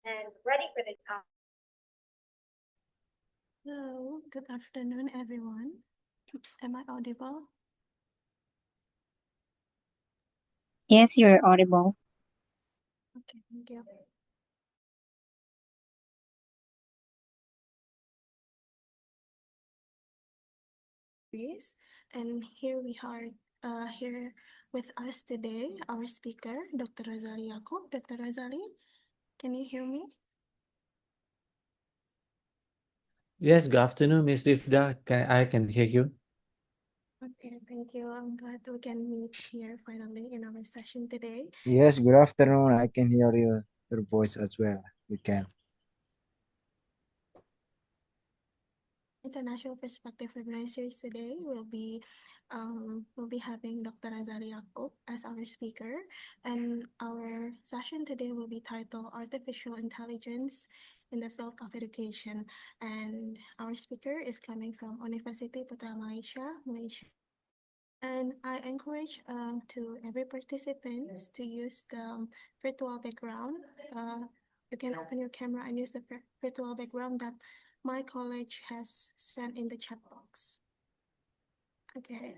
and ready for this. Hello, good afternoon, everyone. Am I audible? Yes, you're audible. Okay, thank you. Yes, and here we are, here with us today, our speaker, Dr. Razali Yaakob. Dr. Razali, can you hear me? Yes, good afternoon, Miss Rifda. I can hear you. Okay, thank you. I'm glad we can meet here finally in our session today. Yes, good afternoon. I can hear your voice as well. We can. International Perspective Webinar Series today we'll be having Dr. Razali Yaakob as our speaker, and our session today will be titled Artificial Intelligence in the Field of Education, and our speaker is coming from University Putra Malaysia, Malaysia. And I encourage to every participants to use the virtual background. You can open your camera and use the virtual background that my college has sent in the chat box. Okay.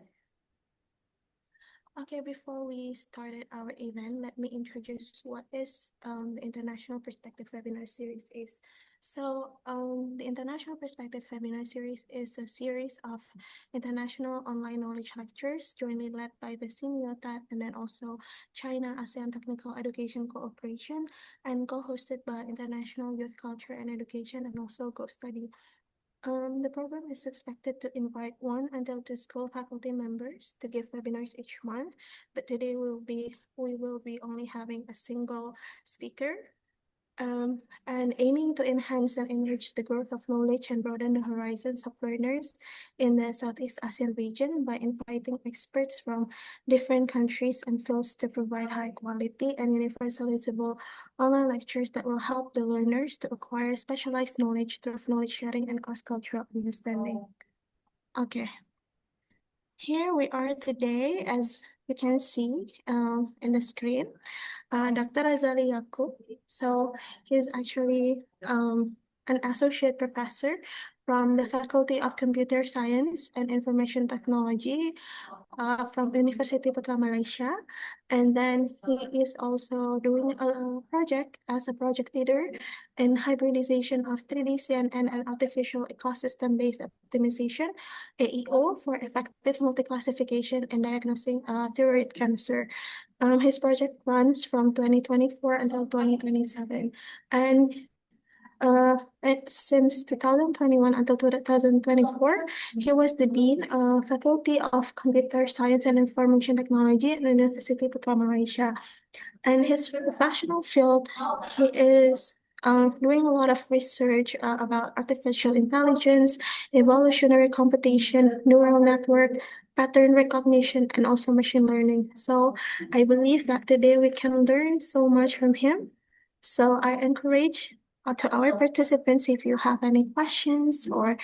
Okay, before we started our event, let me introduce what is the International Perspective Webinar Series is. So the International Perspective Webinar Series is a series of international online knowledge lectures jointly led by the CNIOTAT and then also China ASEAN Technical Education Cooperation and co-hosted by International Youth Culture and Education and also Go Study. The program is expected to invite 1 until 2 school faculty members to give webinars each month, but today we will be only having a single speaker. And aiming to enhance and enrich the growth of knowledge and broaden the horizons of learners in the Southeast Asian region by inviting experts from different countries and fields to provide high quality and universalizable online lectures that will help the learners to acquire specialized knowledge through knowledge sharing and cross-cultural understanding. Okay. Here we are today, as you can see in the screen. Dr. Razali Yaakob. So he's actually an associate professor from the Faculty of Computer Science and Information Technology from University Putra Malaysia. And then he is also doing a project as a project leader in hybridization of 3D CNN and artificial ecosystem-based optimization, AEO, for effective multi-classification and diagnosing thyroid cancer. His project runs from 2024 until 2027. And since 2021 until 2024, he was the Dean of Faculty of Computer Science and Information Technology at the University Putra Malaysia. And his professional field, he is doing a lot of research about artificial intelligence, evolutionary computation, neural network, pattern recognition, and also machine learning. So I believe that today we can learn so much from him. So I encourage to our participants, if you have any questions or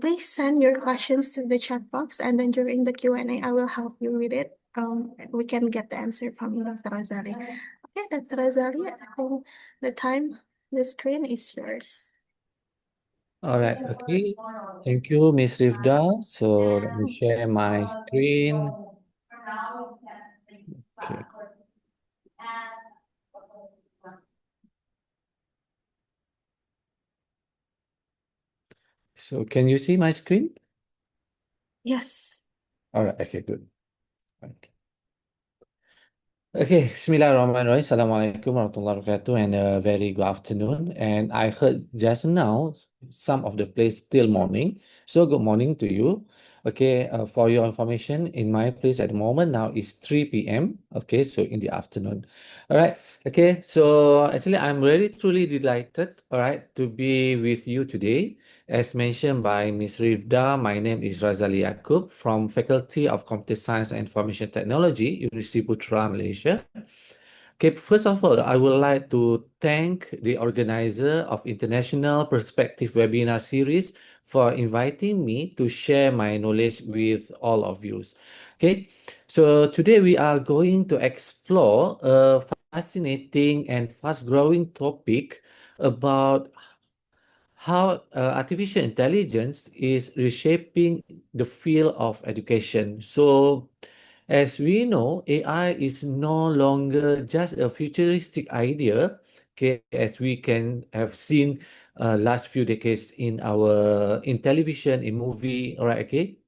please send your questions to the chat box, and then during the Q&A, I will help you read it. We can get the answer from Dr. Razali. Okay, Dr. Razali, I think the screen is yours. All right, okay. Thank you, Miss Rifda. So let me share my screen. Okay. So can you see my screen? Yes. All right, okay, good. Okay. Okay, Bismillahirrahmanirrahim. Assalamualaikum warahmatullahi wabarakatuh, and a very good afternoon. And I heard just now some of the place still morning, so good morning to you. Okay, for your information, in my place at the moment now is 3 p.m. Okay, so in the afternoon. All right. Okay, so actually I'm really truly delighted, all right, to be with you today. As mentioned by Ms. Rifda, my name is Razali Yaakob from Faculty of Computer Science and Information Technology, University Putra, Malaysia. Okay, first of all, I would like to thank the organizer of International Perspective Webinar Series for inviting me to share my knowledge with all of you. Okay, so today we are going to explore a fascinating and fast-growing topic about how artificial intelligence is reshaping the field of education. So, as we know, AI is no longer just a futuristic idea, okay, as we can have seen last few decades in television, in movie, all right, okay.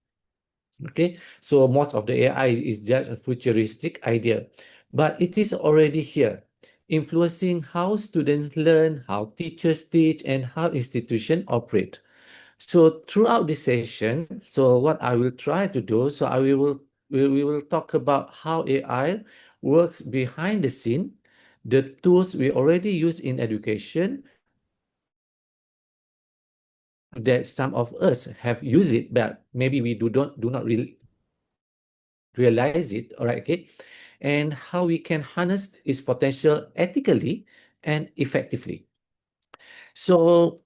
Okay, so most of the AI is just a futuristic idea, but it is already here, influencing how students learn, how teachers teach, and how institutions operate. So throughout this session, so what I will try to do, so we will talk about how AI works behind the scene, the tools we already use in education, that some of us have used it, but maybe we do not really realize it, all right, okay, and how we can harness its potential ethically and effectively. So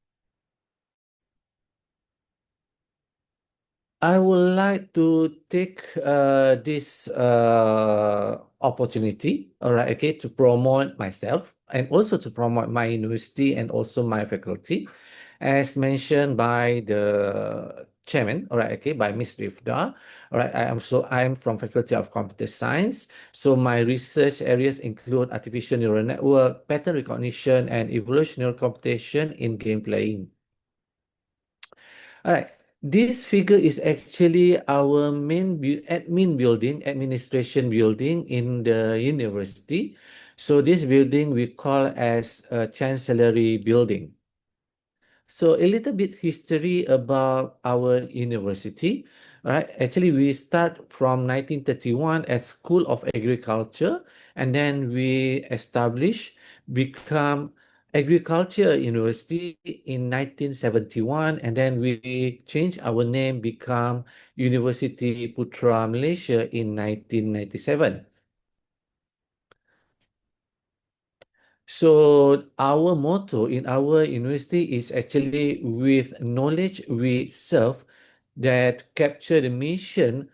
I would like to take this opportunity, all right, okay, to promote myself and also to promote my university and also my faculty, as mentioned by the chairman, all right, okay, by Ms. Rifda. All right, I am from Faculty of Computer Science. So my research areas include artificial neural network, pattern recognition, and evolutionary computation in game playing. All right. This figure is actually our main administration building in the university. So this building we call as a Chancellery building. So a little bit history about our university, right? Actually, we start from 1931 as School of Agriculture, and then we become Agriculture University in 1971, and then we changed our name, become University Putra Malaysia in 1997. So our motto in our university is actually with knowledge we serve, that capture the mission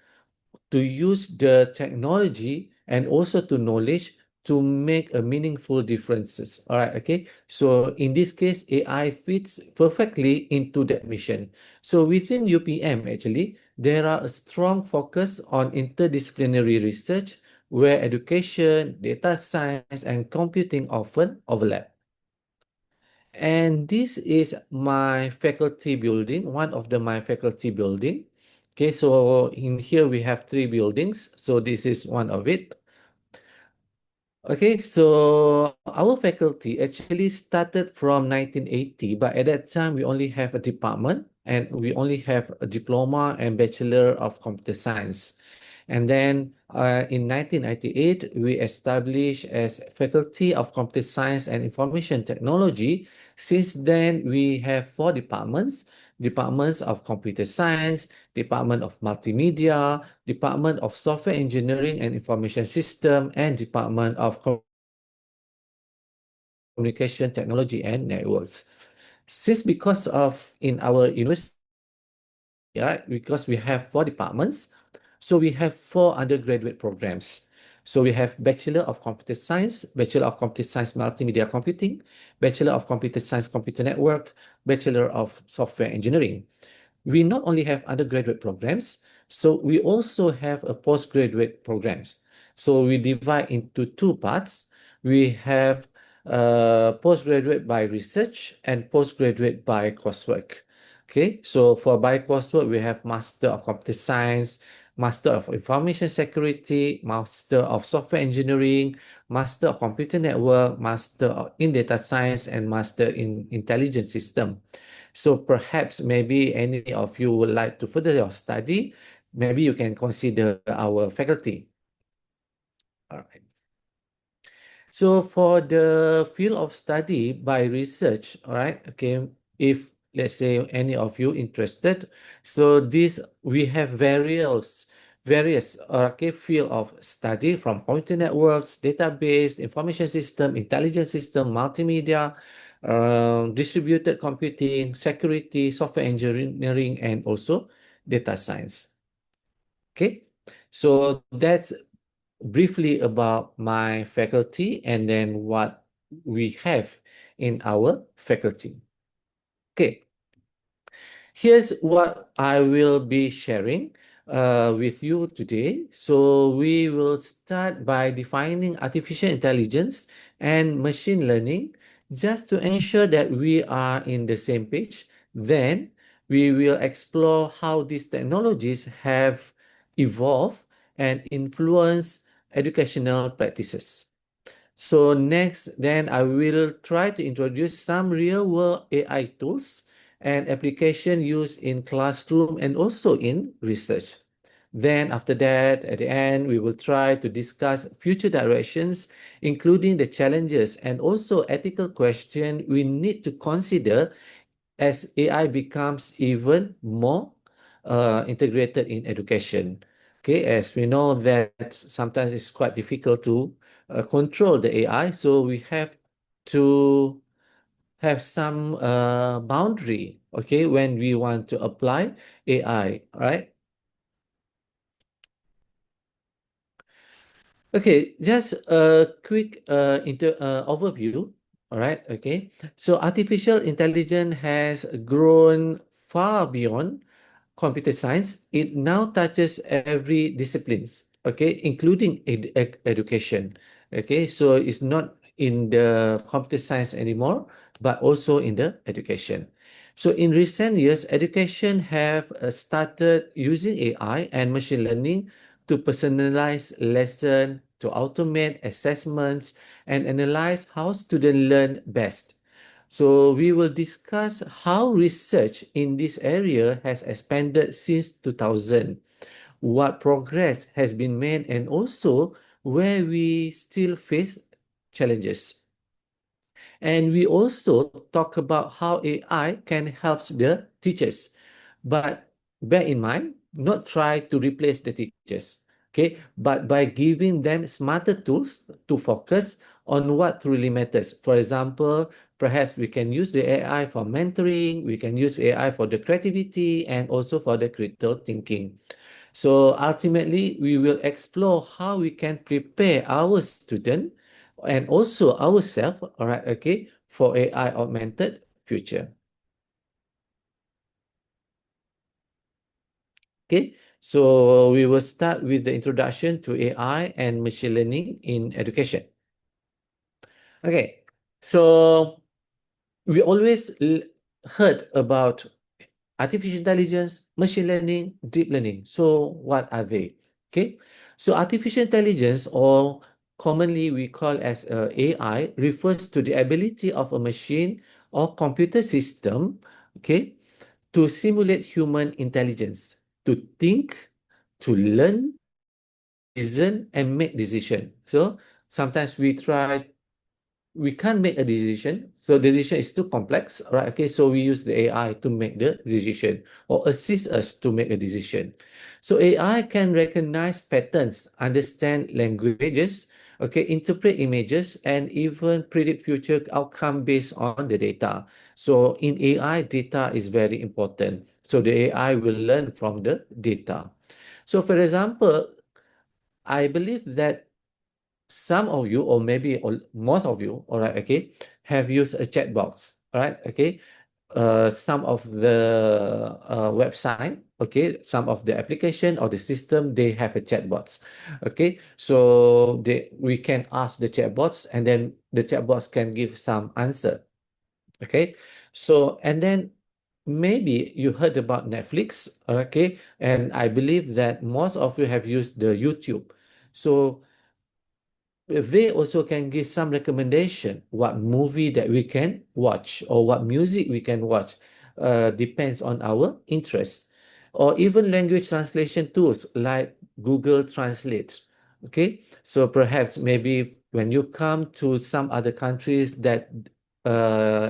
to use the technology and also to knowledge to make a meaningful differences. All right, okay. So in this case, AI fits perfectly into that mission. So within UPM, actually, there are a strong focus on interdisciplinary research where education, data science, and computing often overlap. And this is my faculty building, one of my faculty building. Okay, so in here we have 3 buildings. So this is one of it. Okay, so our faculty actually started from 1980, but at that time we only have a department and we only have a diploma and bachelor of computer science. And then in 1998, we established as Faculty of Computer Science and Information Technology. Since then, we have 4 departments: Departments of Computer Science, Department of Multimedia, Department of Software Engineering and Information System, and Department of Communication Technology and Networks. Since because of in our university, yeah, because we have 4 departments, so we have 4 undergraduate programs. So we have Bachelor of Computer Science, Bachelor of Computer Science Multimedia Computing, Bachelor of Computer Science Computer Network, Bachelor of Software Engineering. We not only have undergraduate programs, so we also have a postgraduate programs. So we divide into 2 parts. We have postgraduate by research and postgraduate by coursework. Okay, so for by coursework, we have Master of Computer Science, Master of Information Security, Master of Software Engineering, Master of Computer Network, in Data Science, and Master in Intelligent System. So perhaps maybe any of you would like to further your study, maybe you can consider our faculty. All right. So for the field of study by research, all right, okay, if let's say any of you interested, so this we have various okay field of study from computer networks, database, information system, intelligence system, multimedia, distributed computing, security, software engineering, and also data science. Okay, so that's briefly about my faculty and then what we have in our faculty. Okay, here's what I will be sharing with you today. So we will start by defining artificial intelligence and machine learning just to ensure that we are in the same page. Then we will explore how these technologies have evolved and influenced educational practices. So next, then I will try to introduce some real-world AI tools and application used in classroom and also in research. Then after that, at the end, we will try to discuss future directions, including the challenges and also ethical questions we need to consider as AI becomes even more integrated in education. Okay, as we know that sometimes it's quite difficult to control the AI, so we have to have some boundary, okay, when we want to apply AI, right? Okay, just a quick overview. All right, okay. So artificial intelligence has grown far beyond computer science. It now touches every disciplines, okay, including education. Okay, so it's not in the computer science anymore, but also in the education. So in recent years, education have started using AI and machine learning to personalize lesson, to automate assessments, and analyze how students learn best. So we will discuss how research in this area has expanded since 2000, what progress has been made, and also where we still face challenges. And we also talk about how AI can help the teachers. But bear in mind, not try to replace the teachers, okay? But by giving them smarter tools to focus on what really matters. For example, perhaps we can use the AI for mentoring, we can use AI for the creativity and also for the critical thinking. So ultimately, we will explore how we can prepare our student and also ourselves, all right, okay, for AI augmented future. Okay, so we will start with the introduction to AI and machine learning in education. Okay, so we always heard about artificial intelligence, machine learning, deep learning. So what are they? Okay, so artificial intelligence, or commonly we call as AI, refers to the ability of a machine or computer system, okay, to simulate human intelligence, to think, to learn, reason, and make decision. So sometimes we can't make a decision. So the decision is too complex, right? Okay, so we use the AI to make the decision or assist us to make a decision. So AI can recognize patterns, understand languages, okay, interpret images, and even predict future outcome based on the data. So in AI, data is very important. So the AI will learn from the data. So for example, I believe that some of you, or maybe most of you, all right, okay, have used a chat box, all right, okay. Some of the website, okay, some of the application or the system, they have a chatbots, okay. So we can ask the chatbots, and then the chatbots can give some answer, okay. So and then maybe you heard about Netflix, okay, and I believe that most of you have used the YouTube. So they also can give some recommendation what movie that we can watch or what music we can watch, depends on our interest, or even language translation tools like Google Translate. Okay, so perhaps maybe when you come to some other countries that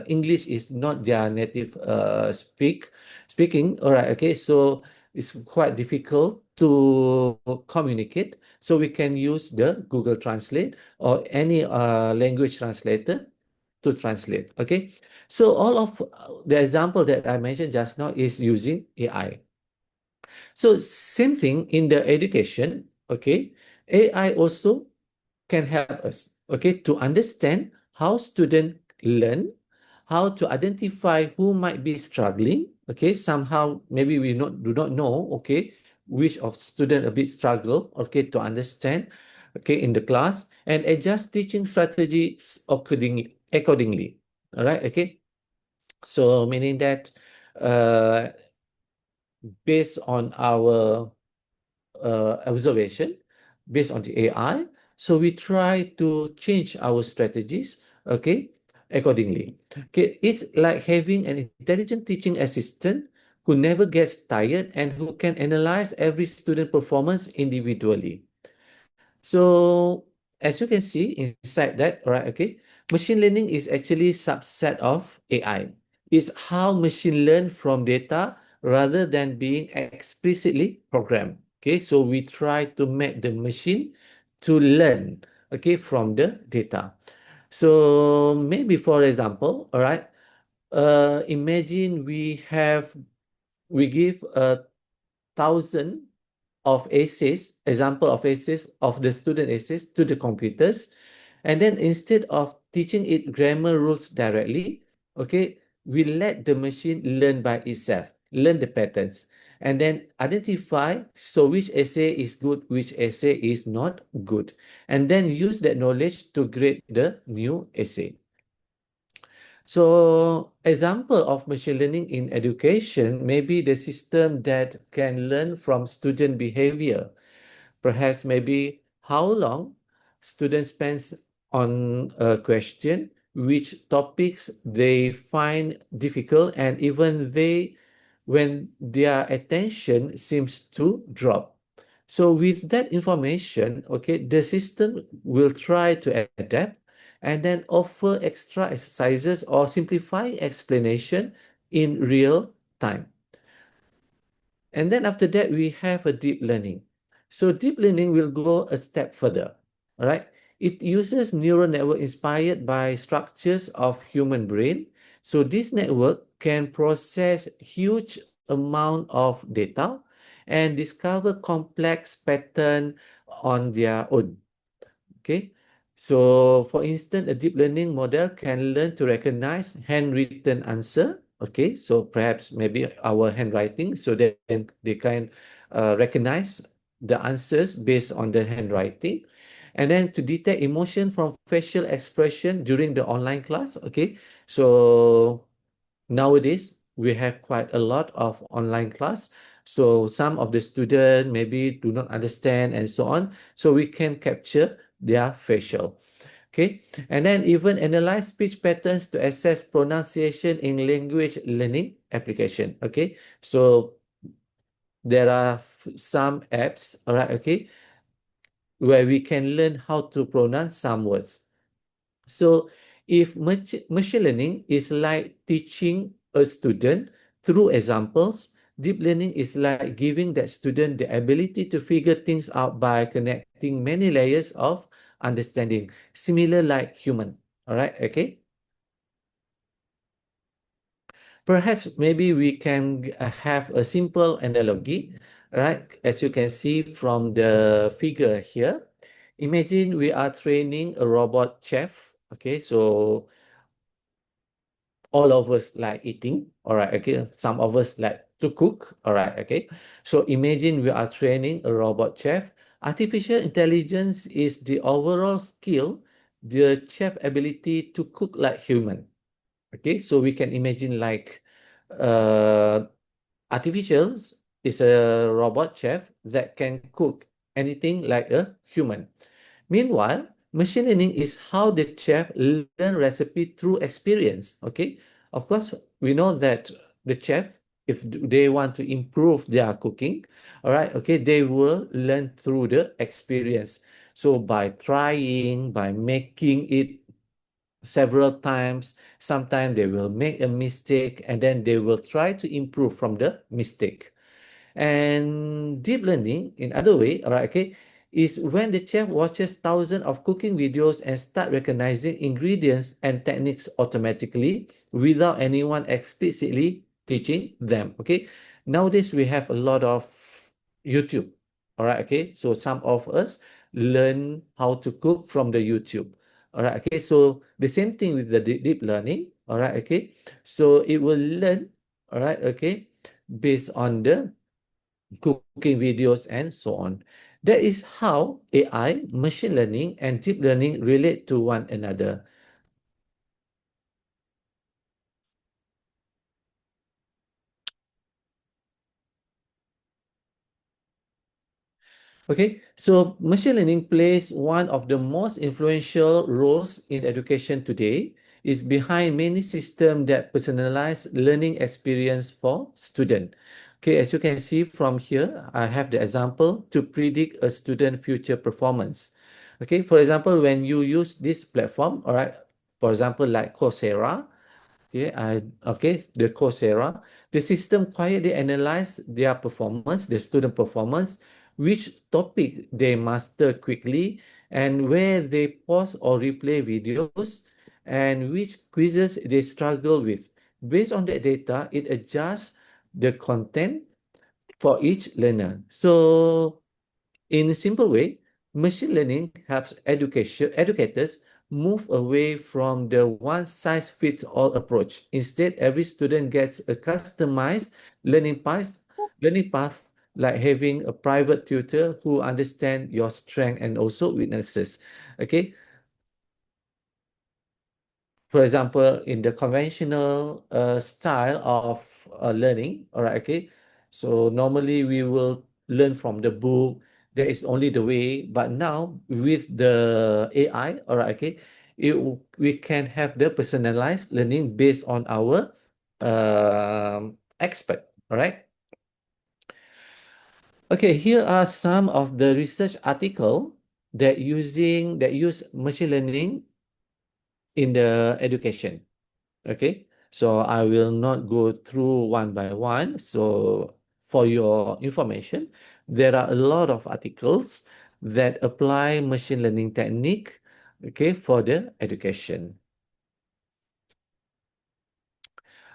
English is not their native speaking, all right, okay, so it's quite difficult to communicate. So we can use the Google Translate or any language translator to translate. Okay. So all of the example that I mentioned just now is using AI. So same thing in the education. Okay. AI also can help us, okay, to understand how students learn, how to identify who might be struggling, okay, somehow maybe we do not know, okay, which of student a bit struggle, okay, to understand, okay, in the class, and adjust teaching strategies accordingly, all right, okay. So meaning that uh, based on our observation, based on the AI, so we try to change our strategies, okay, accordingly. Okay, it's like having an intelligent teaching assistant who never gets tired and who can analyze every student performance individually. So as you can see inside that, right, okay, machine learning is actually a subset of AI. It's how machine learn from data rather than being explicitly programmed. Okay, so we try to make the machine to learn, okay, from the data. So maybe for example, all right, imagine we give 1,000 of essays, example of essays of the student essays to the computers. And then instead of teaching it grammar rules directly, okay, we let the machine learn by itself, learn the patterns, and then identify so which essay is good, which essay is not good, and then use that knowledge to grade the new essay. So example of machine learning in education may be the system that can learn from student behavior. Perhaps maybe how long students spend on a question, which topics they find difficult, and even when their attention seems to drop. So with that information, okay, the system will try to adapt and then offer extra exercises or simplify explanation in real time. And then after that, we have a deep learning. So deep learning will go a step further, all right? It uses neural network inspired by structures of human brain. So this network can process huge amount of data and discover complex pattern on their own. Okay, so for instance, a deep learning model can learn to recognize handwritten answer. Okay, so perhaps maybe our handwriting, so that they can recognize the answers based on the handwriting, and then to detect emotion from facial expression during the online class. Okay, so nowadays we have quite a lot of online class, so some of the students maybe do not understand and so on, so we can capture their facial, okay, and then even analyze speech patterns to assess pronunciation in language learning application. Okay, so there are some apps, all right, okay, where we can learn how to pronounce some words. So if machine learning is like teaching a student through examples, deep learning is like giving that student the ability to figure things out by connecting many layers of understanding, similar like human. All right, okay. Perhaps maybe we can have a simple analogy, right? As you can see from the figure here, imagine we are training a robot chef. Okay, so all of us like eating, all right, okay, some of us like to cook, all right, okay. So imagine we are training a robot chef. Artificial intelligence is the overall skill, the chef ability to cook like human. Okay, so we can imagine like uh artificial is a robot chef that can cook anything like a human. Meanwhile, machine learning is how the chef learn recipe through experience. Okay, of course, we know that the chef, if they want to improve their cooking, all right, okay, they will learn through the experience. So by trying, by making it several times, sometimes they will make a mistake and then they will try to improve from the mistake. And deep learning, in other way, all right, okay, is when the chef watches thousands of cooking videos and start recognizing ingredients and techniques automatically without anyone explicitly teaching them. Okay, nowadays we have a lot of YouTube. All right, okay, so some of us learn how to cook from the YouTube. All right, okay. So the same thing with the deep learning. All right, okay. So it will learn, all right, okay, based on the cooking videos and so on. That is how AI, machine learning, and deep learning relate to one another. Okay, so machine learning plays one of the most influential roles in education today. Is behind many systems that personalize learning experience for student. Okay, as you can see from here, I have the example to predict a student future performance. Okay, for example, when you use this platform, all right, for example, like Coursera, the Coursera, the system quietly analyze their performance, the student performance, which topic they master quickly, and where they pause or replay videos, and which quizzes they struggle with. Based on that data, it adjusts the content for each learner. So in a simple way, machine learning helps educators move away from the one-size-fits-all approach. Instead, every student gets a customized learning path, like having a private tutor who understands your strength and also weaknesses. Okay, for example, in the conventional style of learning, all right, okay. So normally we will learn from the book. There is only the way, but now with the AI, all right, okay, we can have the personalized learning based on our expert, all right. Okay, here are some of the research article that use machine learning in the education. Okay, so I will not go through one by one. So for your information, there are a lot of articles that apply machine learning technique, okay, for the education.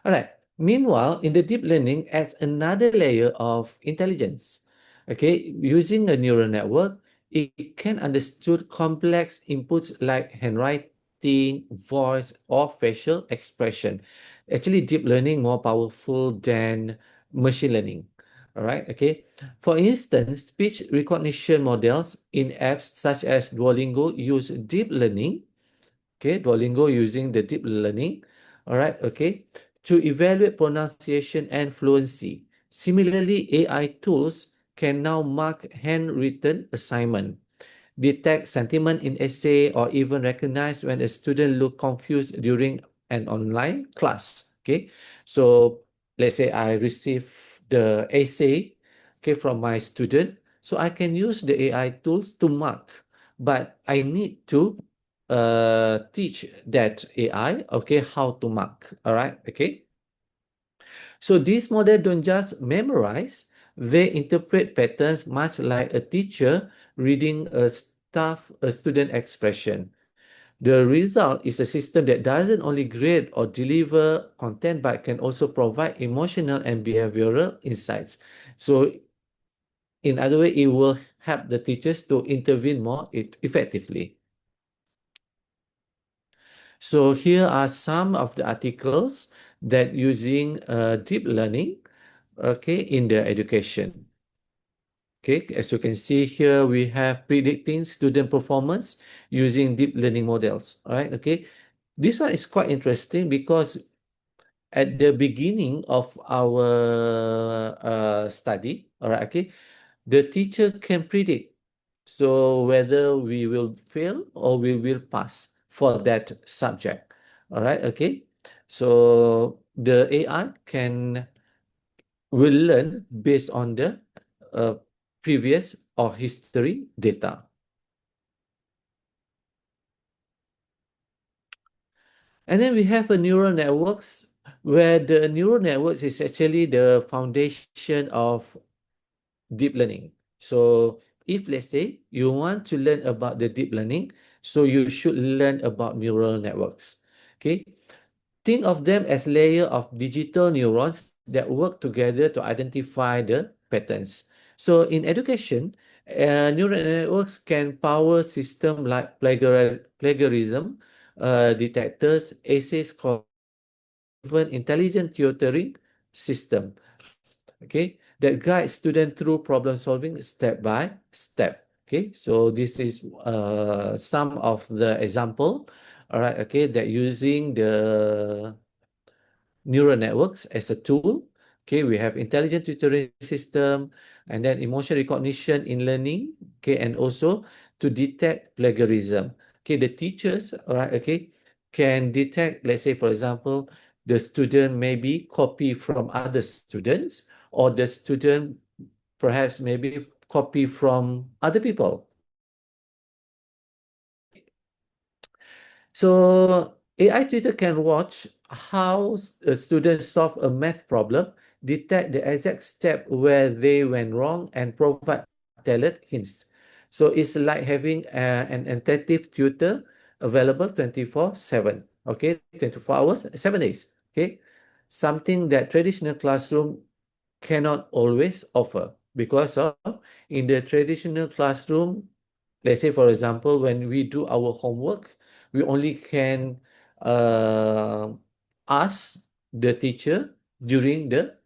All right. Meanwhile, in the deep learning adds another layer of intelligence. Okay, using a neural network, it can understand complex inputs like handwriting, voice, or facial expression. Actually, deep learning more powerful than machine learning. All right. Okay. For instance, speech recognition models in apps such as Duolingo use deep learning. Okay, Duolingo using the deep learning, all right, okay, to evaluate pronunciation and fluency. Similarly, AI tools can now mark handwritten assignment, detect sentiment in essay, or even recognize when a student look confused during an online class. Okay, so let's say I receive the essay, okay, from my student, so I can use the AI tools to mark, but I need to teach that AI, okay, how to mark. All right, okay. So these models don't just memorize, they interpret patterns much like a teacher reading a student expression. The result is a system that doesn't only grade or deliver content, but can also provide emotional and behavioral insights. So in other way, it will help the teachers to intervene more effectively. So here are some of the articles that using deep learning, okay, in the education. Okay, as you can see here, we have predicting student performance using deep learning models. All right, okay. This one is quite interesting because at the beginning of our study, all right, okay, the teacher can predict so whether we will fail or we will pass for that subject. All right, okay. So the AI will learn based on the uh, previous or history data. And then we have a neural networks where the neural networks is actually the foundation of deep learning. So if let's say you want to learn about the deep learning, so you should learn about neural networks. Okay. Think of them as layer of digital neurons that work together to identify the patterns. So in education, Neural networks can power system like plagiarism detectors, essay score, even intelligent tutoring system. Okay, that guides student through problem solving step by step. Okay, so this is some of the example. All right, okay, that using the neural networks as a tool. Okay, we have intelligent tutoring system and then emotion recognition in learning. Okay, and also to detect plagiarism. Okay, the teachers, all right, okay, can detect, let's say, for example, the student maybe copy from other students, or the student perhaps maybe copy from other people. So AI tutor can watch how a student solve a math problem, detect the exact step where they went wrong, and provide tailored hints. So it's like having an attentive tutor available 24/7. Okay, 24 hours, 7 days. Okay, something that traditional classroom cannot always offer, because of in the traditional classroom, let's say for example, when we do our homework, we only can uh, ask the teacher during the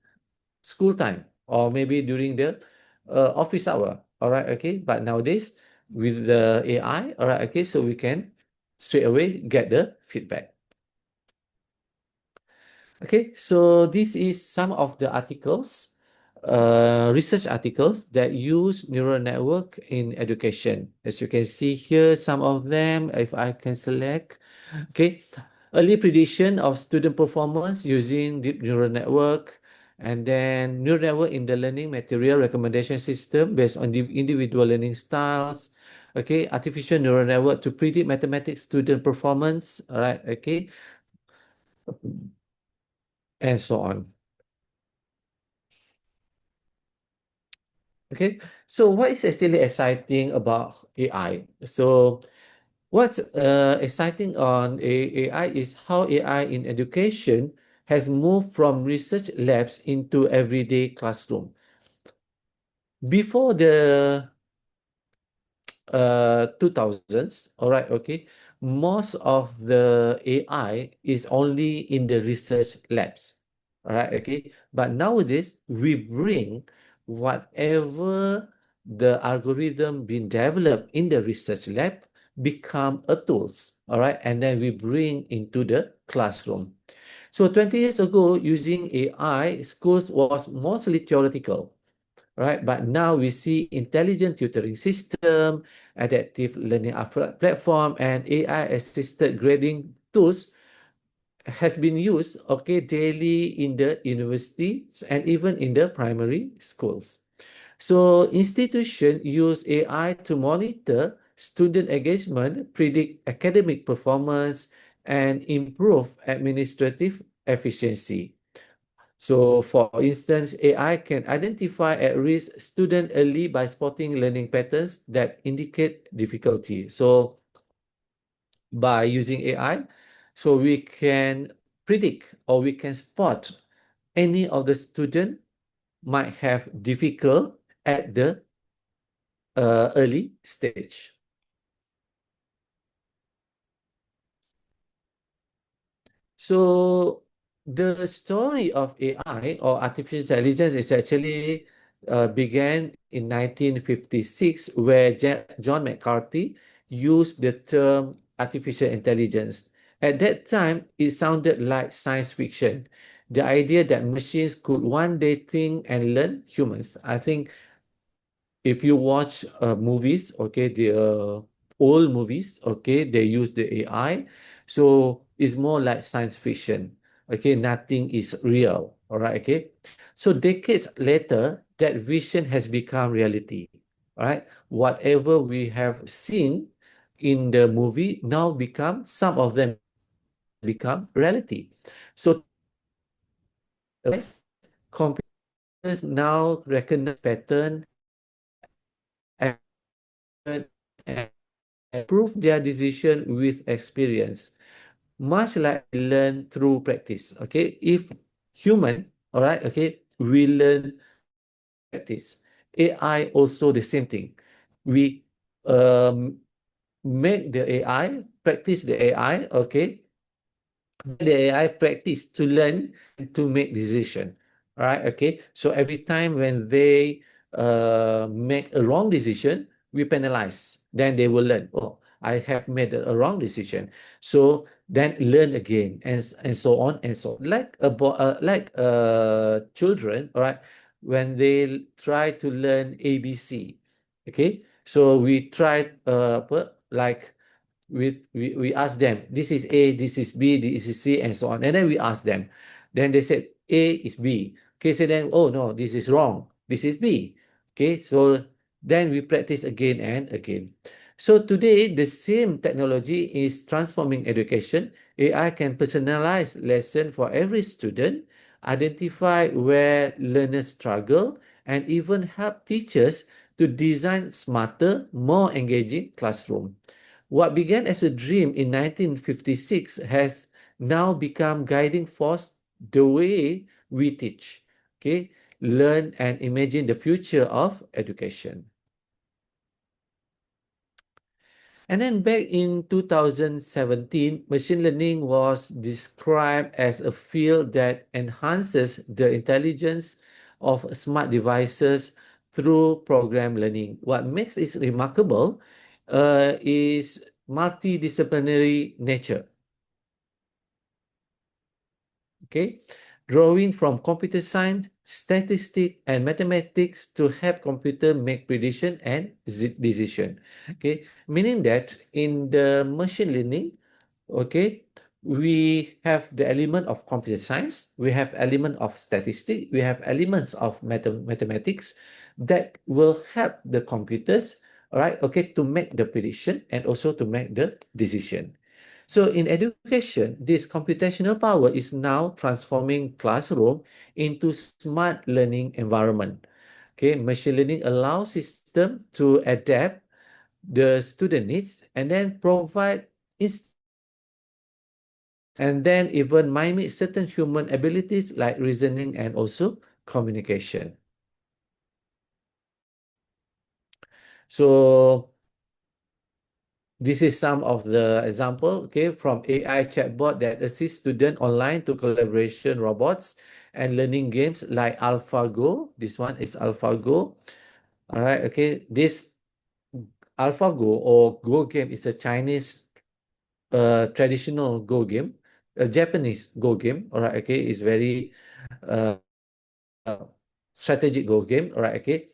school time, or maybe during the office hour. All right, okay. But nowadays with the AI, all right, okay, so we can straight away get the feedback. Okay, so this is some of the articles, research articles that use neural network in education. As you can see here, some of them, if I can select. Okay, early prediction of student performance using deep neural network, and then neural network in the learning material recommendation system based on the individual learning styles. Okay, artificial neural network to predict mathematics student performance. All right, okay, and so on. Okay, so what is actually exciting about AI? So what's exciting on AI is how AI in education has moved from research labs into everyday classroom. Before the 2000s, all right, okay, most of the AI is only in the research labs, all right, okay. But nowadays, we bring whatever the algorithm being developed in the research lab become a tools, all right, and then we bring into the classroom. So 20 years ago, using AI, schools was mostly theoretical, right? But now we see intelligent tutoring system, adaptive learning platform, and AI-assisted grading tools has been used, okay, daily in the universities and even in the primary schools. So institutions use AI to monitor student engagement, predict academic performance, and improve administrative efficiency. So, for instance, AI can identify at-risk student early by spotting learning patterns that indicate difficulty. So, by using AI, so we can predict or we can spot any of the student might have difficult at the early stage. So the story of AI or artificial intelligence is actually began in 1956, where John McCarthy used the term artificial intelligence. At that time, it sounded like science fiction. The idea that machines could one day think and learn humans. I think if you watch movies, okay, the old movies, okay, they use the AI, so it's more like science fiction. Okay, nothing is real. All right, okay. So decades later, that vision has become reality. All right, whatever we have seen in the movie now become, some of them become reality. So computers now recognize pattern and prove their decision with experience, much like we learn through practice. Okay, if human, all right, okay, we learn practice. AI also the same thing. we make the AI, practice the AI, okay? The AI practice to learn and to make decision, right? Okay, so every time when they make a wrong decision, we penalize. Then they will learn. Oh, I have made a wrong decision. So then learn again, and so on and so on. Children, all right, when they try to learn ABC, okay. So we try like we ask them, this is A, this is B, this is C, and so on. And then we ask them. Then they said A is B. Okay, so then, oh no, this is wrong. This is B. Okay, so then we practice again and again. So today, the same technology is transforming education. AI can personalize lesson for every student, identify where learners struggle, and even help teachers to design smarter, more engaging classroom. What began as a dream in 1956 has now become guiding force the way we teach, okay, learn and imagine the future of education. And then back in 2017, machine learning was described as a field that enhances the intelligence of smart devices through program learning. What makes it remarkable is multidisciplinary nature. Okay, drawing from computer science, statistics, and mathematics to help computer make prediction and decision. Okay, meaning that in the machine learning, okay, we have the element of computer science, we have element of statistics, we have elements of mathematics that will help the computers, all right, okay, to make the prediction and also to make the decision. So in education, this computational power is now transforming classroom into smart learning environment. Okay, machine learning allows system to adapt the student needs and then provide and then even mimic certain human abilities like reasoning and also communication. So this is some of the example, okay, from AI chatbot that assist student online to collaboration robots and learning games like AlphaGo. This one is AlphaGo. All right, okay. This AlphaGo or Go game is a Chinese traditional Go game, a Japanese Go game. All right, okay, it's very uh, strategic Go game. All right, okay.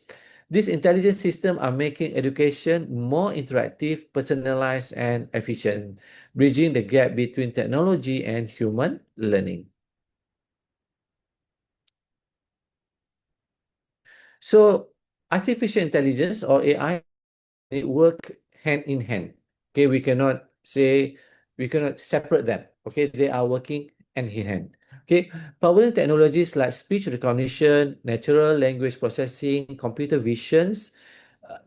These intelligent systems are making education more interactive, personalized, and efficient, bridging the gap between technology and human learning. So, artificial intelligence or AI, they work hand in hand. Okay, we cannot separate them. Okay, they are working hand in hand. Okay, powering technologies like speech recognition, natural language processing, computer visions,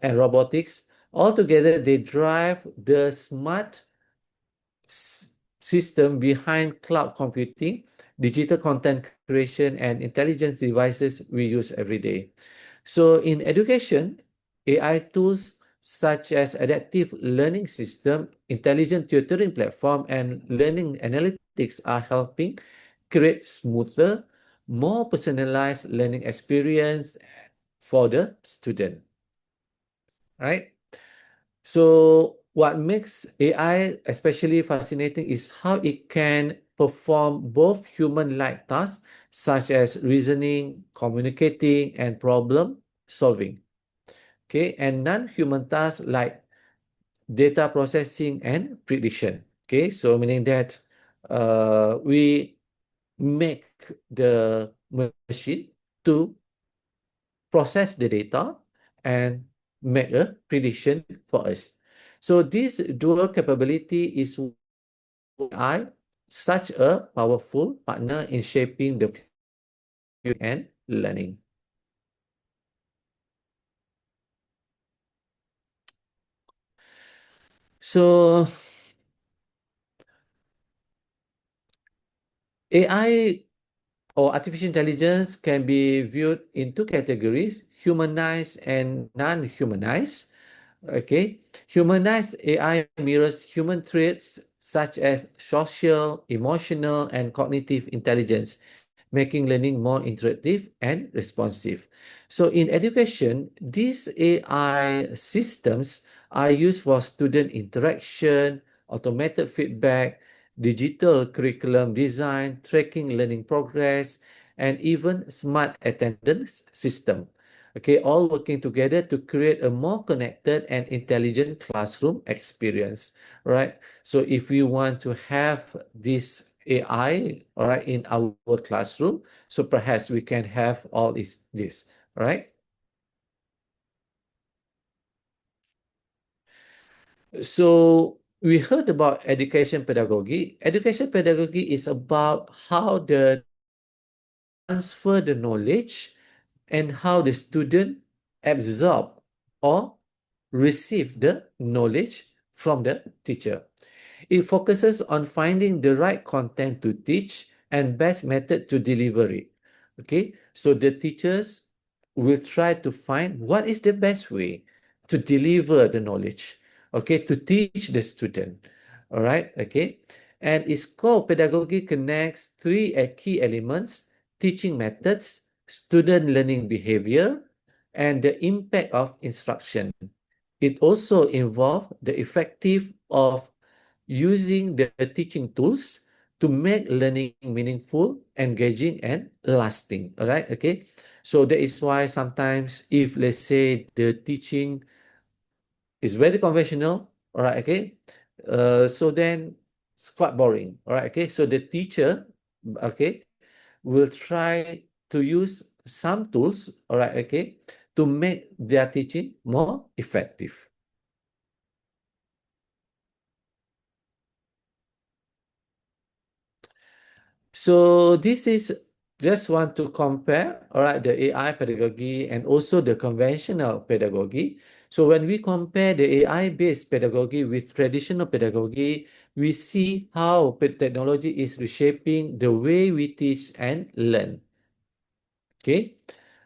and robotics, altogether they drive the smart system behind cloud computing, digital content creation, and intelligence devices we use every day. So in education, AI tools such as adaptive learning system, intelligent tutoring platform, and learning analytics are helping create smoother, more personalized learning experience for the student, right? So what makes AI especially fascinating is how it can perform both human-like tasks such as reasoning, communicating, and problem solving. Okay, and non-human tasks like data processing and prediction. Okay, so meaning that we make the machine to process the data and make a prediction for us. So this dual capability is why such a powerful partner in shaping the future and learning. So AI or artificial intelligence can be viewed in two categories, humanized and non-humanized. Okay, humanized AI mirrors human traits such as social, emotional, and cognitive intelligence, making learning more interactive and responsive. So in education, these AI systems are used for student interaction, automated feedback, digital curriculum design, tracking learning progress, and even smart attendance system. Okay, all working together to create a more connected and intelligent classroom experience, right? So if we want to have this AI, all right, in our classroom, so perhaps we can have all this, right? So we heard about education pedagogy. Education pedagogy is about how the transfer the knowledge and how the student absorb or receive the knowledge from the teacher. It focuses on finding the right content to teach and best method to deliver it. Okay, so the teachers will try to find what is the best way to deliver the knowledge, okay, to teach the student. All right, okay. And its core pedagogy connects three key elements: teaching methods, student learning behavior, and the impact of instruction. It also involves the effective of using the teaching tools to make learning meaningful, engaging, and lasting. All right, okay. So that is why sometimes if let's say the teaching is very conventional, all right, okay, so then it's quite boring. All right, okay. So the teacher, okay, will try to use some tools, all right, okay, to make their teaching more effective. So this is just want to compare, all right, the AI pedagogy and also the conventional pedagogy. So when we compare the AI-based pedagogy with traditional pedagogy, we see how technology is reshaping the way we teach and learn. Okay,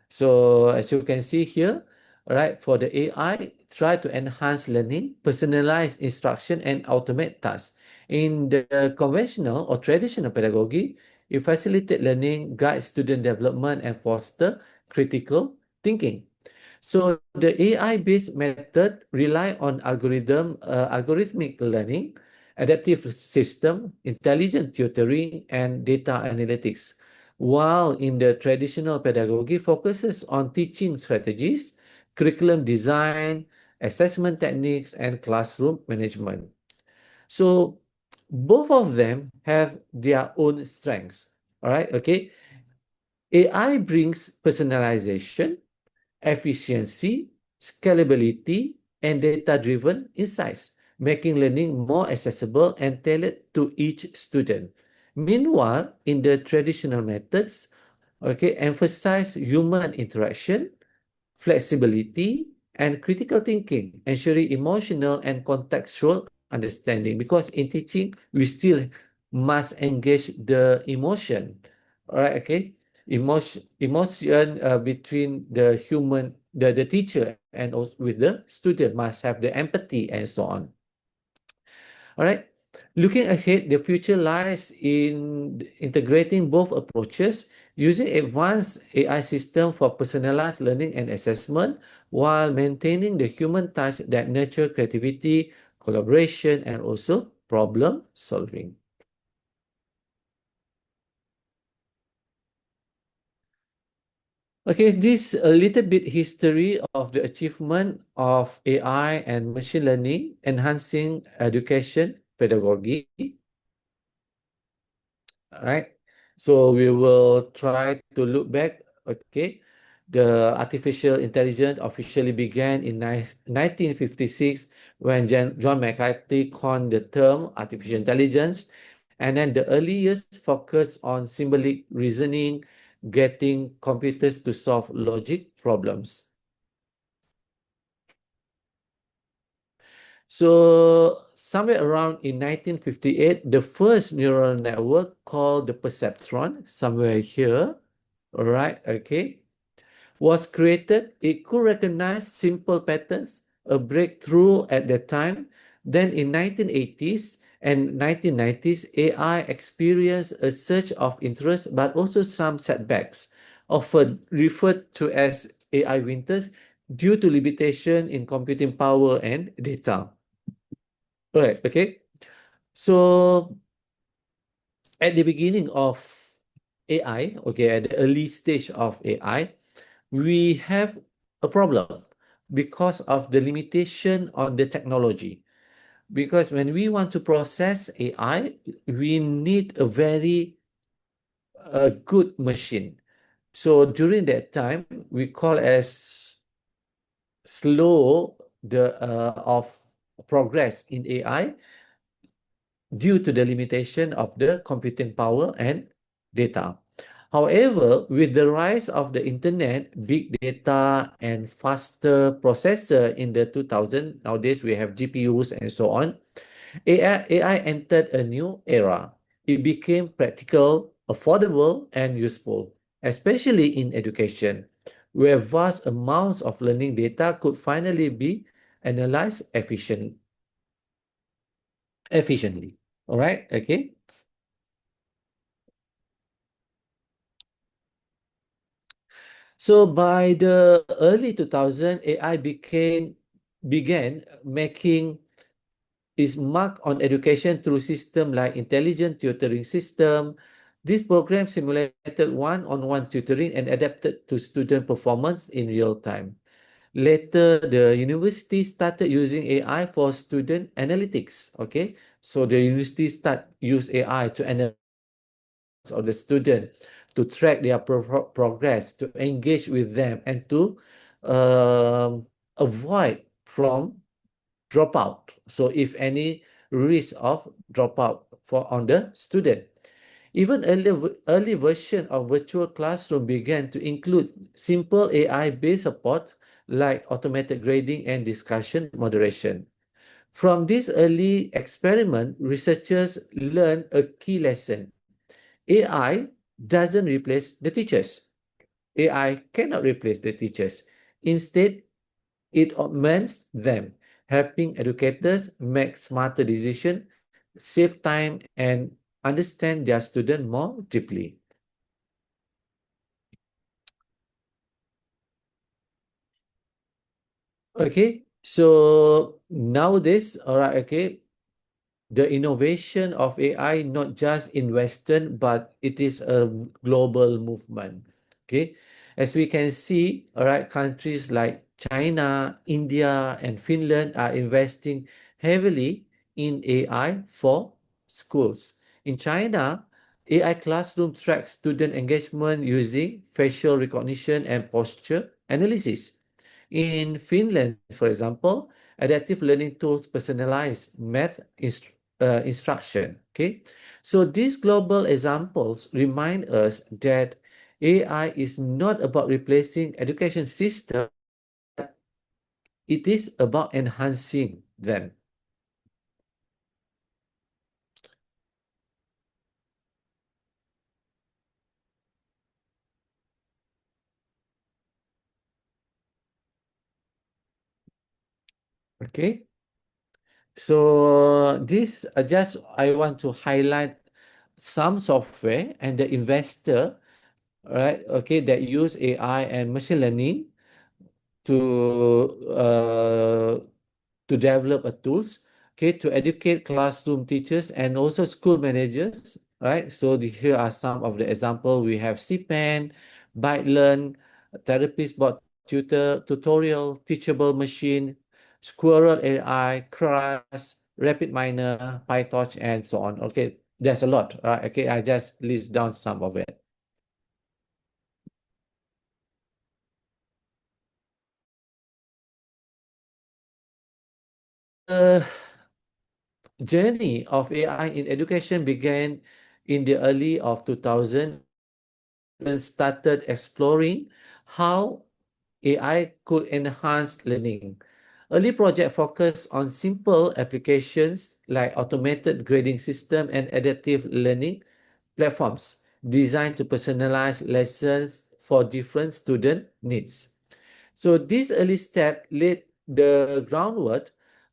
so as you can see here, right, for the AI, try to enhance learning, personalize instruction, and automate tasks. In the conventional or traditional pedagogy, it facilitates learning, guides student development, and foster critical thinking. So the AI-based method rely on algorithmic learning, adaptive system, intelligent tutoring, and data analytics. While in the traditional pedagogy focuses on teaching strategies, curriculum design, assessment techniques, and classroom management. So both of them have their own strengths. All right, okay. AI brings personalization, efficiency, scalability, and data-driven insights, making learning more accessible and tailored to each student. Meanwhile, in the traditional methods, okay, emphasize human interaction, flexibility, and critical thinking, ensuring emotional and contextual understanding. Because in teaching, we still must engage the emotion. All right, okay? Emotion between the human, the teacher, and also with the student must have the empathy and so on. All right. Looking ahead, the future lies in integrating both approaches using advanced AI system for personalized learning and assessment while maintaining the human touch that nurture creativity, collaboration, and also problem solving. Okay, this a little bit history of the achievement of AI and machine learning enhancing education pedagogy. All right. So we will try to look back. Okay. The artificial intelligence officially began in 1956 when John McCarthy coined the term artificial intelligence. And then the early years focused on symbolic reasoning, getting computers to solve logic problems. So somewhere around in 1958, the first neural network called the perceptron, somewhere here, all right, okay, was created. It could recognize simple patterns a breakthrough at that time. Then in 1980s and 1990s, AI experienced a surge of interest, but also some setbacks, often referred to as AI winters, due to limitation in computing power and data. All right, okay. So at the beginning of AI, okay, at the early stage of AI, we have a problem because of the limitation on the technology. Because when we want to process AI, we need a very good machine. So during that time, we call as slow the of progress in AI due to the limitation of the computing power and data. However, with the rise of the internet, big data, and faster processor in the 2000, nowadays we have GPUs and so on, AI entered a new era. It became practical, affordable, and useful, especially in education, where vast amounts of learning data could finally be analyzed efficiently. All right, okay. So by the early 2000, AI began making its mark on education through systems like intelligent tutoring system. This program simulated one-on-one tutoring and adapted to student performance in real time. Later, the university started using AI for student analytics. Okay, so the university use AI to analyze of the student, to track their progress, to engage with them, and to avoid from dropout. So if any risk of dropout on the student. Even early version of virtual classroom began to include simple AI-based support like automated grading and discussion moderation. From this early experiment, researchers learned a key lesson. AI doesn't replace the teachers. AI cannot replace the teachers. Instead, it augments them, helping educators make smarter decisions, save time, and understand their students more deeply. Okay, so nowadays, all right, okay, the innovation of AI not just in Western, but it is a global movement. Okay, as we can see, all right, countries like China, India, and Finland are investing heavily in AI for schools. In China, AI classroom tracks student engagement using facial recognition and posture analysis. In Finland, for example, adaptive learning tools personalize math instruction. Okay, so these global examples remind us that AI is not about replacing education system, it is about enhancing them. Okay, so this just I want to highlight some software and the investor, right? Okay, that use AI and machine learning to uh, to develop a tools, okay, to educate classroom teachers and also school managers, right? So here are some of the example. We have CPAN, ByteLearn, Therapist Bot Tutorial, Teachable Machine, Squirrel AI, Crush, RapidMiner, PyTorch, and so on. Okay, there's a lot, right? Okay, I just list down some of it. Journey of AI in education began in the early of 2000 and started exploring how AI could enhance learning. Early project focused on simple applications like automated grading system and adaptive learning platforms designed to personalize lessons for different student needs. So this early step led the groundwork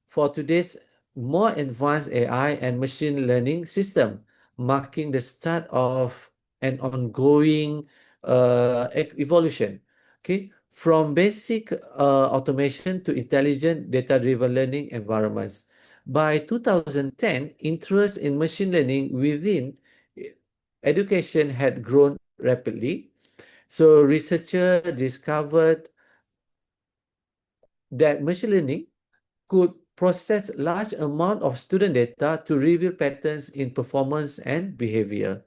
for today's more advanced AI and machine learning system, marking the start of an ongoing evolution. Okay, from basic automation to intelligent data-driven learning environments. By 2010, interest in machine learning within education had grown rapidly. So researchers discovered that machine learning could process large amount of student data to reveal patterns in performance and behavior.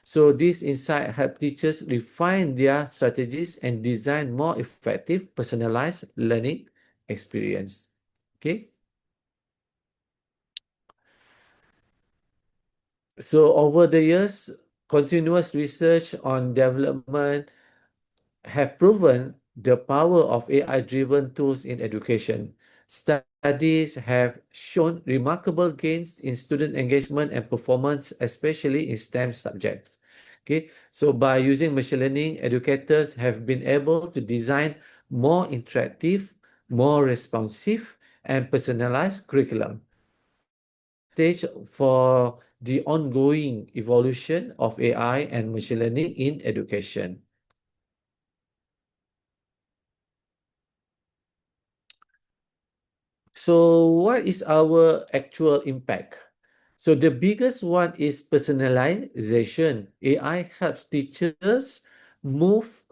So this insight help teachers refine their strategies and design more effective personalized learning experience. Okay. So over the years, continuous research on development have proven the power of AI-driven tools in education. Studies have shown remarkable gains in student engagement and performance, especially in STEM subjects. Okay, so by using machine learning, educators have been able to design more interactive, more responsive, and personalized curriculum, setting the stage for the ongoing evolution of AI and machine learning in education. So what is our actual impact? So the biggest one is personalization. AI helps teachers move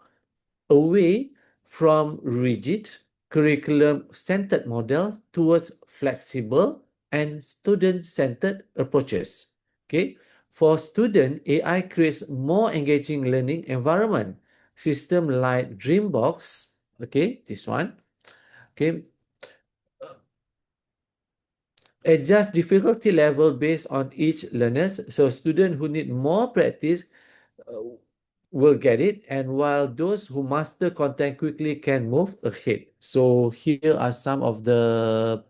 away from rigid curriculum-centered models towards flexible and student-centered approaches. Okay, for students, AI creates more engaging learning environment. System like Dreambox, okay, this one, okay, adjust difficulty level based on each learners. So students who need more practice uh, will get it, and while those who master content quickly can move ahead. So here are some of the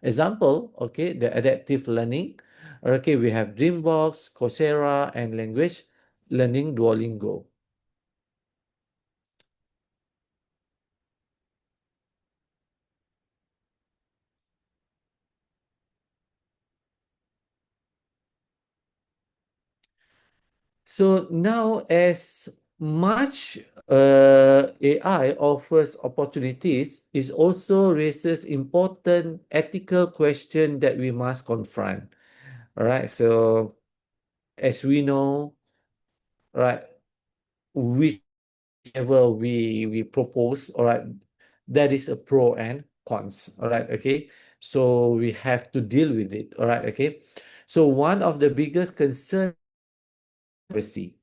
example. Okay, the adaptive learning. Okay, we have Dreambox, Coursera, and language learning Duolingo. So now, as much AI offers opportunities, it also raises important ethical question that we must confront. All right. So as we know, right, whichever we propose, all right, that is a pro and cons. All right. Okay. So we have to deal with it. All right. Okay. So one of the biggest concerns is privacy.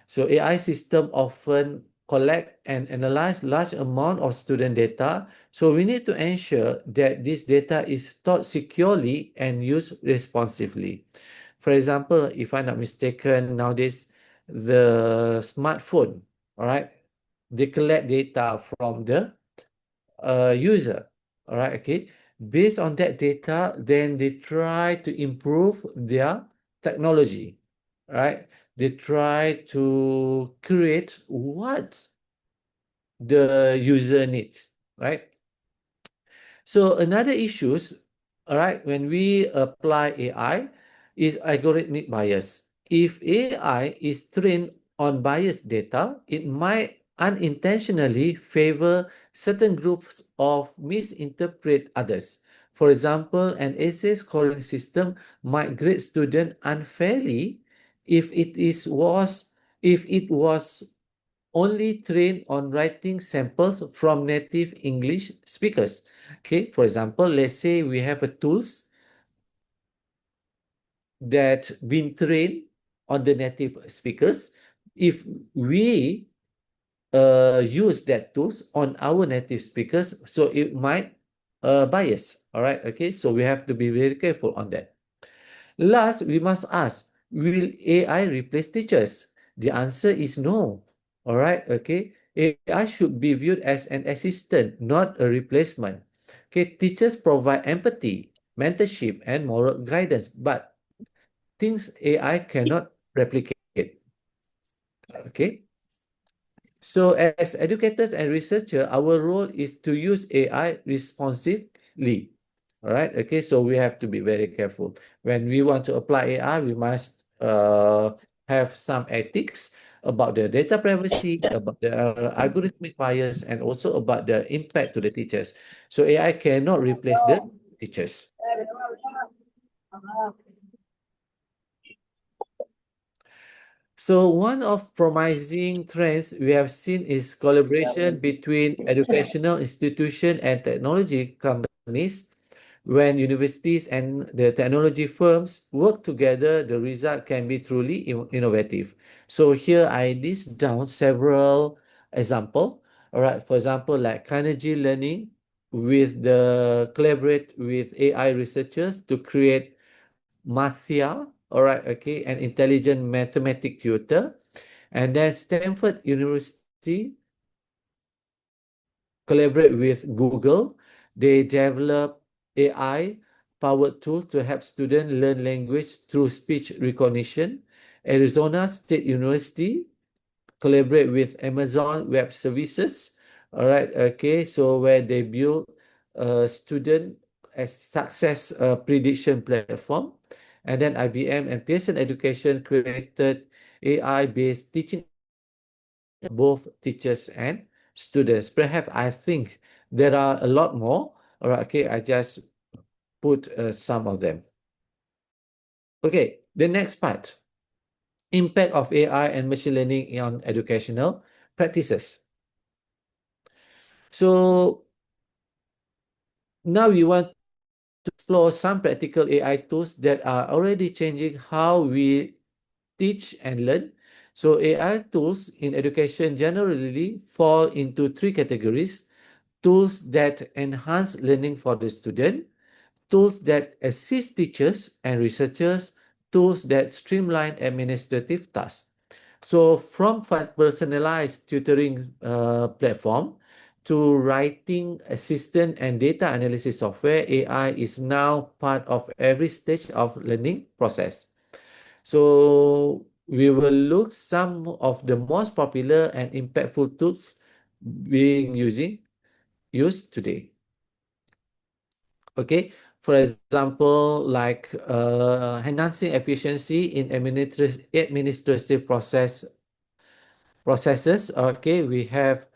So AI system often collect and analyze large amount of student data. So we need to ensure that this data is stored securely and used responsively. For example, if I'm not mistaken, nowadays the smartphone, all right, they collect data from the user, all right, okay. Based on that data, then they try to improve their technology, right? They try to create what the user needs, right? So another issues, all right, when we apply AI is algorithmic bias. If AI is trained on biased data, it might unintentionally favor certain groups or misinterpret others. For example, an essay scoring system might grade student unfairly if if it was only trained on writing samples from native English speakers. Okay, for example, let's say we have a tools that been trained on the native speakers. If we use that tools on our native speakers, so it might bias. All right, okay, so we have to be very careful on that. Last, we must ask, will AI replace teachers? The answer is no. All right, okay. AI should be viewed as an assistant, not a replacement. Okay, teachers provide empathy, mentorship, and moral guidance, but things AI cannot replicate. Okay. So as educators and researchers, our role is to use AI ethically. All right. Okay. So we have to be very careful when we want to apply AI. We must have some ethics about the data privacy, about the algorithmic bias, and also about the impact to the teachers. So AI cannot replace the teachers. So one of promising trends we have seen is collaboration between educational institution and technology companies. When universities and the technology firms work together, the result can be truly innovative. So here I list down several example. All right, for example, like Carnegie Learning with the collaborate with AI researchers to create Mathia, all right, okay, an intelligent mathematic tutor. And then Stanford University collaborate with Google. They develop AI powered tools to help students learn language through speech recognition. Arizona State University collaborate with Amazon Web Services. All right, okay, so where they build a student as success prediction platform. And then IBM and Pearson Education created AI-based teaching both teachers and students. Perhaps I think there are a lot more. All right, okay, I just put some of them. Okay, the next part. Impact of AI and machine learning on educational practices. So now we want to explore some practical AI tools that are already changing how we teach and learn. So AI tools in education generally fall into three categories: tools that enhance learning for the student, tools that assist teachers and researchers, tools that streamline administrative tasks. So from personalized tutoring platform to writing assistant and data analysis software, AI is now part of every stage of learning process. So we will look some of the most popular and impactful tools being used today. Okay, for example, like enhancing efficiency in administrative processes. Okay, we have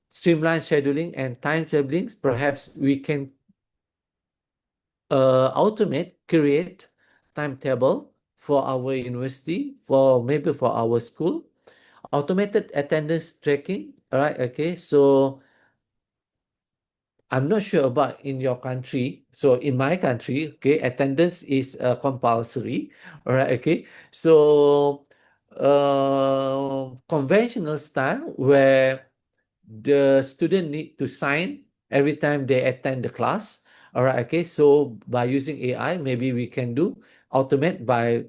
streamlined scheduling and timetablings. Perhaps we can automate, create timetable for our university, for maybe for our school, automated attendance tracking. All right, okay, so I'm not sure about in your country. So in my country, okay, attendance is compulsory. All right, okay. So conventional style where the student need to sign every time they attend the class. All right, okay. So by using AI, maybe we can do automate by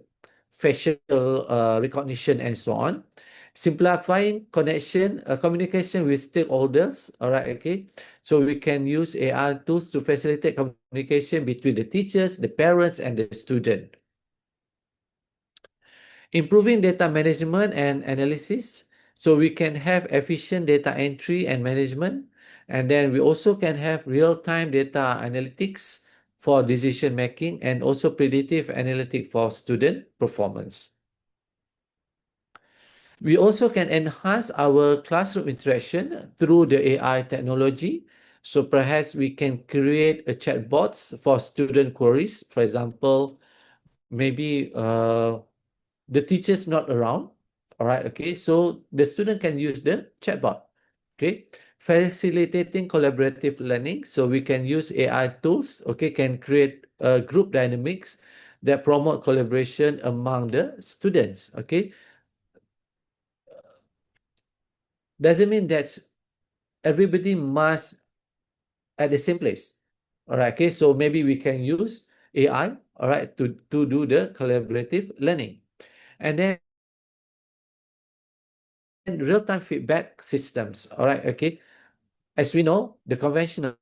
facial recognition and so on. Simplifying communication with stakeholders. All right, okay. So we can use AI tools to facilitate communication between the teachers, the parents, and the student. Improving data management and analysis. So we can have efficient data entry and management. And then we also can have real-time data analytics for decision making and also predictive analytics for student performance. We also can enhance our classroom interaction through the AI technology. So perhaps we can create a chatbots for student queries. For example, maybe the teacher's not around. All right, okay. So the student can use the chatbot. Okay. Facilitating collaborative learning. So we can use AI tools, okay, can create group dynamics that promote collaboration among the students. Okay. Doesn't mean that everybody must at the same place. All right, okay, so maybe we can use AI, all right, to do the collaborative learning. And then real-time feedback systems, all right, okay. As we know, the conventional,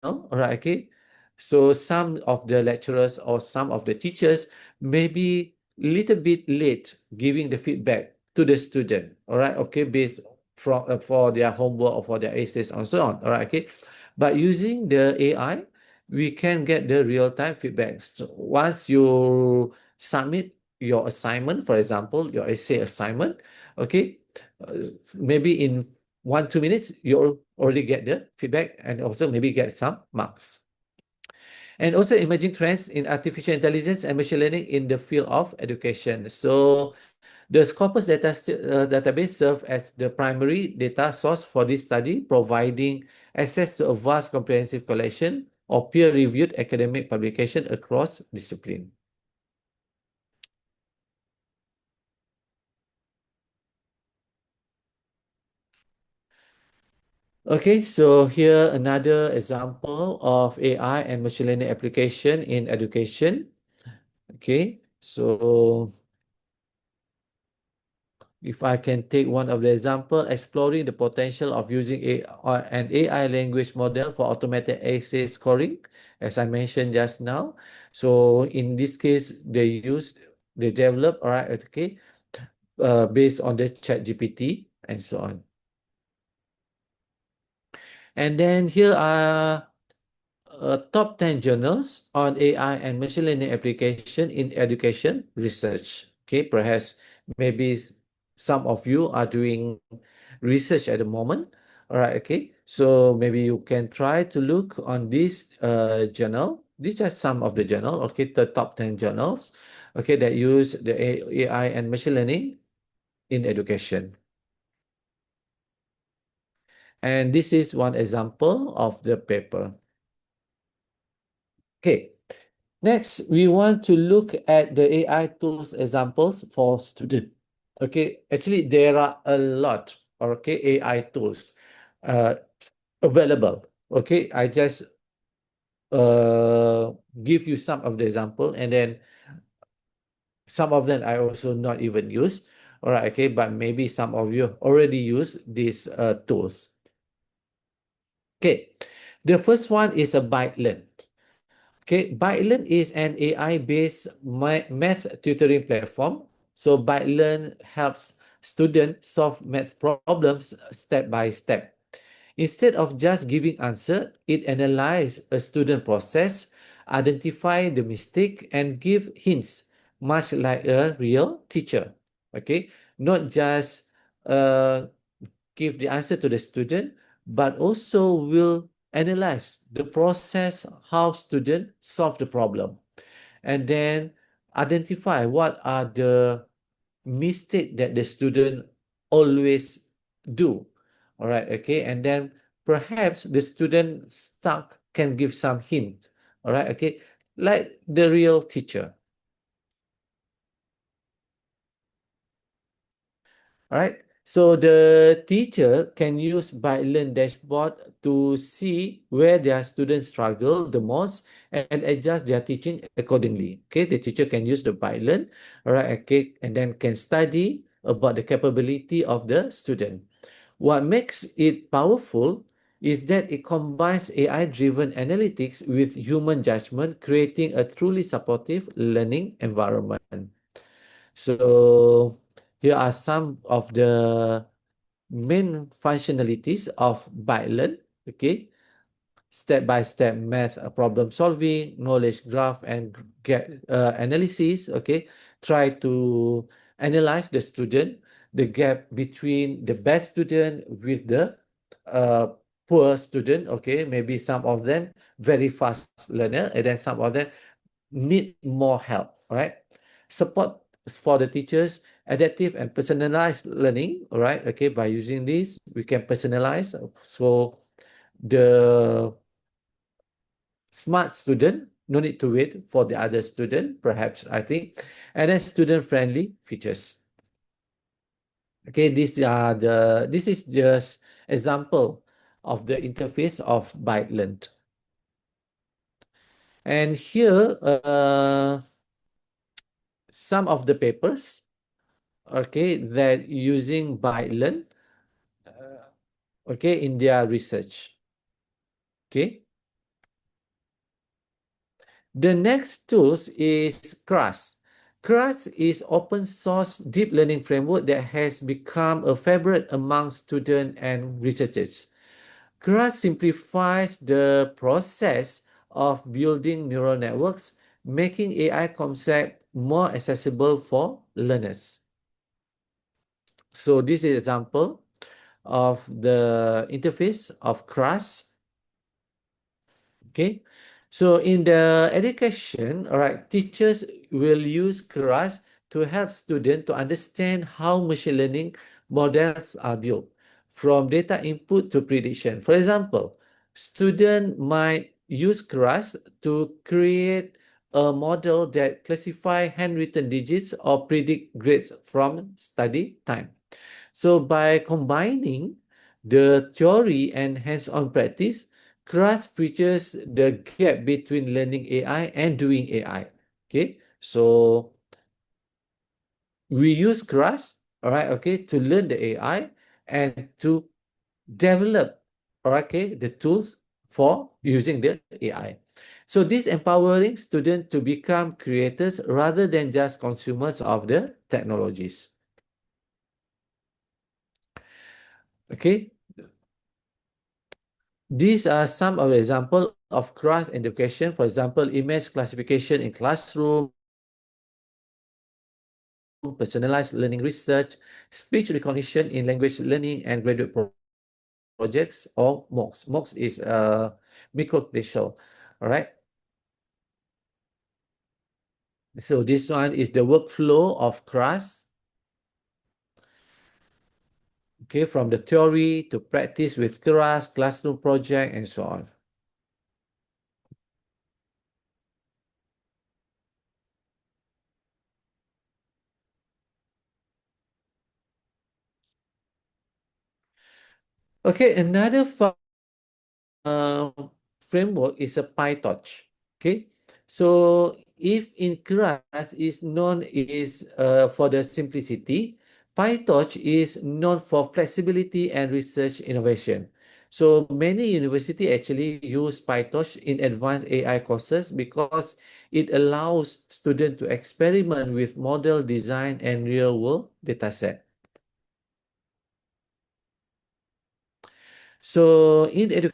all right, okay. So some of the lecturers or some of the teachers may be little bit late giving the feedback to the student, all right, okay, based from for their homework or for their essays and so on, all right, okay. But using the AI, we can get the real-time feedback. So once you submit your assignment, for example, your essay assignment, okay, maybe in 1-2 minutes, you'll already get the feedback and also maybe get some marks. And also emerging trends in artificial intelligence and machine learning in the field of education. So the Scopus database serves as the primary data source for this study, providing access to a vast comprehensive collection of peer-reviewed academic publication across discipline. Okay, so here another example of AI and machine learning application in education. Okay, so if I can take one of the example, exploring the potential of using an AI language model for automated essay scoring, as I mentioned just now. So in this case, they develop, all right, okay, based on the ChatGPT and so on. And then here are top 10 journals on AI and machine learning application in education research. Okay, perhaps maybe some of you are doing research at the moment. All right, okay. So maybe you can try to look on this journal. These are some of the journal, okay, the top 10 journals, okay, that use the AI and machine learning in education. And this is one example of the paper. Okay, next, we want to look at the AI tools examples for student. Okay, actually, there are a lot, okay, AI tools available. Okay, I just give you some of the example, and then some of them I also not even use. All right, okay, but maybe some of you already use these tools. Okay, the first one is a ByteLearn. Okay, ByteLearn is an AI-based math tutoring platform. So ByteLearn helps students solve math problems step by step. Instead of just giving answer, it analyzes a student process, identify the mistake, and give hints, much like a real teacher. Okay, not just give the answer to the student, but also will analyze the process, how students solve the problem, and then identify what are the mistake that the student always do. All right, okay, and then perhaps the student stuck can give some hint. All right, okay, like the real teacher. All right, so the teacher can use ByteLearn dashboard to see where their students struggle the most and adjust their teaching accordingly. Okay, the teacher can use the ByteLearn, all right, okay, and then can study about the capability of the student. What makes it powerful is that it combines AI-driven analytics with human judgment, creating a truly supportive learning environment. So here are some of the main functionalities of ByteLearn. Okay, step-by-step math problem solving, knowledge graph, and analysis. Okay, try to analyze the student, the gap between the best student with the poor student. Okay, maybe some of them very fast learner, and then some of them need more help. All right, support for the teachers, adaptive and personalized learning. All right, okay, by using this, we can personalize. So the smart student no need to wait for the other student, perhaps, I think. And then student-friendly features. Okay, this is just example of the interface of ByteLearn. And here, some of the papers, okay, that using ByteLearn, okay, in their research. Okay. The next tools is Keras. Keras is open source deep learning framework that has become a favorite among students and researchers. Keras simplifies the process of building neural networks, making AI concept more accessible for learners. So this is example of the interface of CRAS. Okay, so in the education, all right, teachers will use CRAS to help students to understand how machine learning models are built, from data input to prediction. For example, student might use CRAS to create a model that classify handwritten digits or predict grades from study time. So by combining the theory and hands-on practice, CRAS bridges the gap between learning AI and doing AI. Okay, so we use CRAS, all right, okay, to learn the AI and to develop, all right, okay, the tools for using the AI. So this empowering students to become creators rather than just consumers of the technologies. Okay, these are some of the example of CRAS education. For example, image classification in classroom, personalized learning research, speech recognition in language learning and graduate projects, or MOOCs. MOOCs is micro-credential, all right? So this one is the workflow of CRAS. Okay, from the theory to practice with CRAS, classroom project, and so on. Okay, another framework is a PyTorch. Okay, so if in CRAS is known is for the simplicity, PyTorch is known for flexibility and research innovation. So many universities actually use PyTorch in advanced AI courses because it allows students to experiment with model design and real-world dataset. So in education,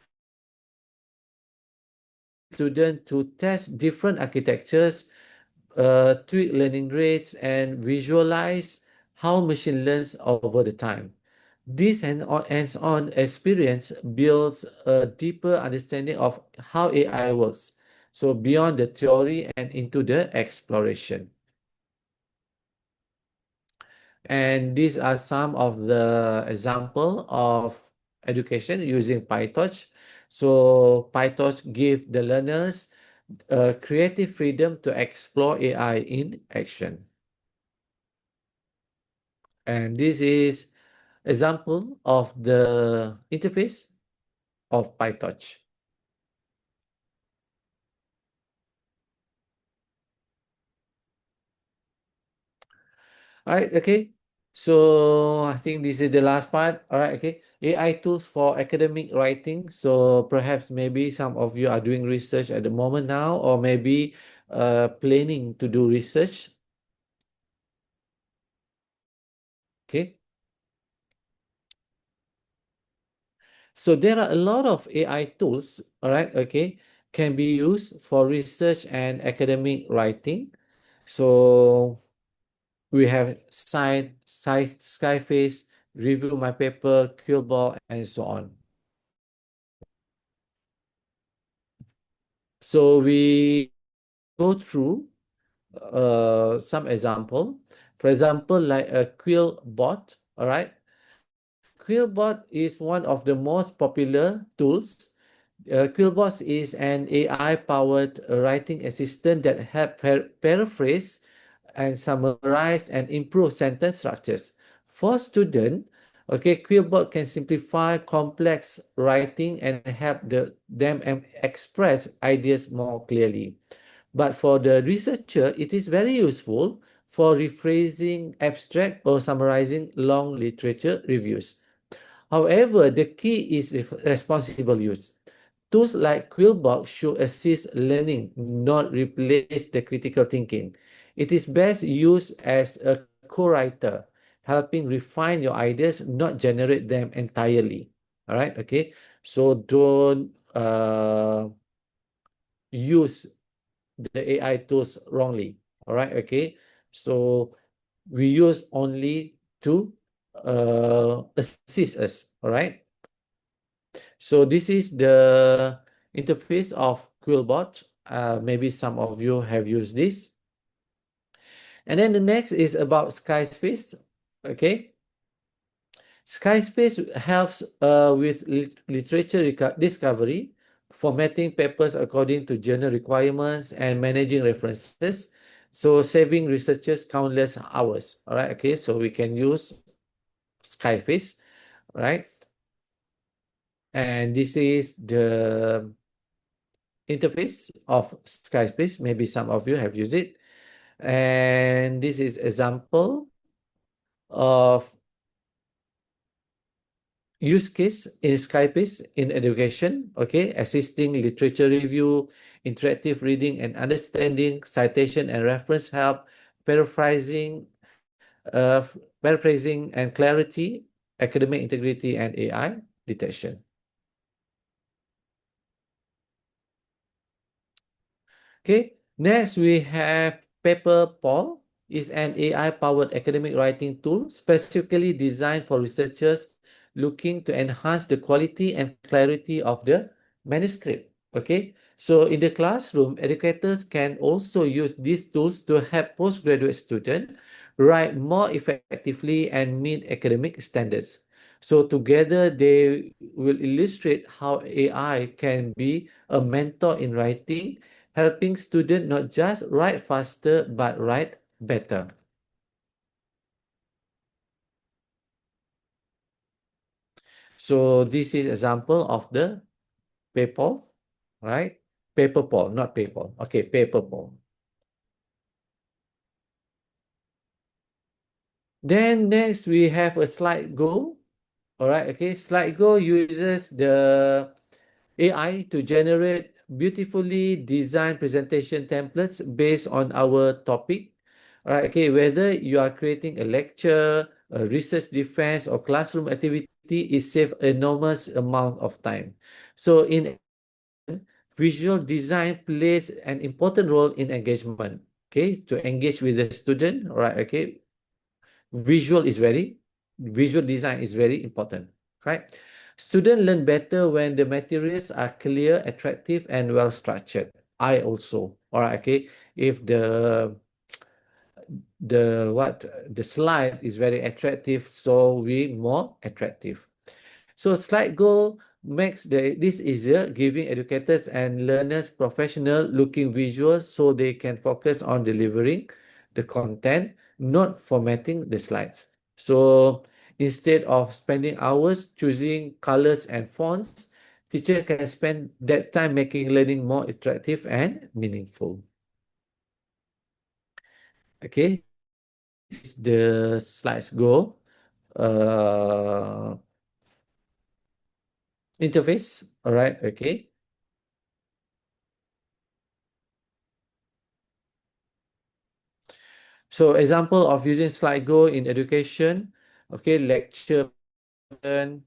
students to test different architectures, tweak learning rates, and visualize how machine learns over the time. This hands-on experience builds a deeper understanding of how AI works, so beyond the theory and into the exploration. And these are some of the example of education using PyTorch. So PyTorch give the learners creative freedom to explore AI in action. And this is example of the interface of PyTorch. All right, okay. So I think this is the last part. All right, okay. AI tools for academic writing. So perhaps maybe some of you are doing research at the moment now, or maybe planning to do research. Okay. So there are a lot of AI tools, all right, okay, can be used for research and academic writing. So we have Skyface, Review My Paper, Quillbot, and so on. So we go through some example. For example, like a Quillbot, all right? Quillbot is one of the most popular tools. Quillbot is an AI-powered writing assistant that helps paraphrase and summarize and improve sentence structures. For students, okay, Quillbot can simplify complex writing and help them express ideas more clearly. But for the researcher, it is very useful for rephrasing abstract or summarizing long literature reviews. However, the key is responsible use. Tools like Quillbot should assist learning, not replace the critical thinking. It is best used as a co-writer, helping refine your ideas, not generate them entirely. All right, okay? So don't use the AI tools wrongly. All right, okay. So we use only to assist us. All right. So this is the interface of Quillbot. Maybe some of you have used this. And then the next is about Skyspace. Okay. Skyspace helps with literature discovery, formatting papers according to journal requirements, and managing references. So saving researchers countless hours. All right. Okay. So we can use Skyface, right? And this is the interface of Skyspace. Maybe some of you have used it. And this is example of use case in Skypace in education, okay, assisting literature review, interactive reading and understanding, citation and reference help, paraphrasing, paraphrasing and clarity, academic integrity and AI detection. Okay, next we have PaperPoll is an AI-powered academic writing tool specifically designed for researchers looking to enhance the quality and clarity of the manuscript. Okay, so in the classroom, educators can also use these tools to help postgraduate students write more effectively and meet academic standards. So together, they will illustrate how AI can be a mentor in writing, helping students not just write faster, but write better. So this is example of the PayPal, right? PaperPoll, not PayPal. Okay, PaperPoll. Then next we have a SlideGo. All right, okay. SlideGo uses the AI to generate beautifully designed presentation templates based on our topic. All right, okay. Whether you are creating a lecture, a research defense, or classroom activity, it saves enormous amount of time. So in visual design plays an important role in engagement. Okay, to engage with the student. All right, okay. Visual design is very important, right? Students learn better when the materials are clear, attractive, and well structured. I also, all right, okay. If the slide is very attractive, so we more attractive. So SlideGo makes this easier, giving educators and learners professional looking visuals so they can focus on delivering the content, not formatting the slides. So instead of spending hours choosing colors and fonts, teacher can spend that time making learning more attractive and meaningful. Okay, this is the SlideGo interface. All right, okay. So example of using SlideGo in education, okay, lecture plan,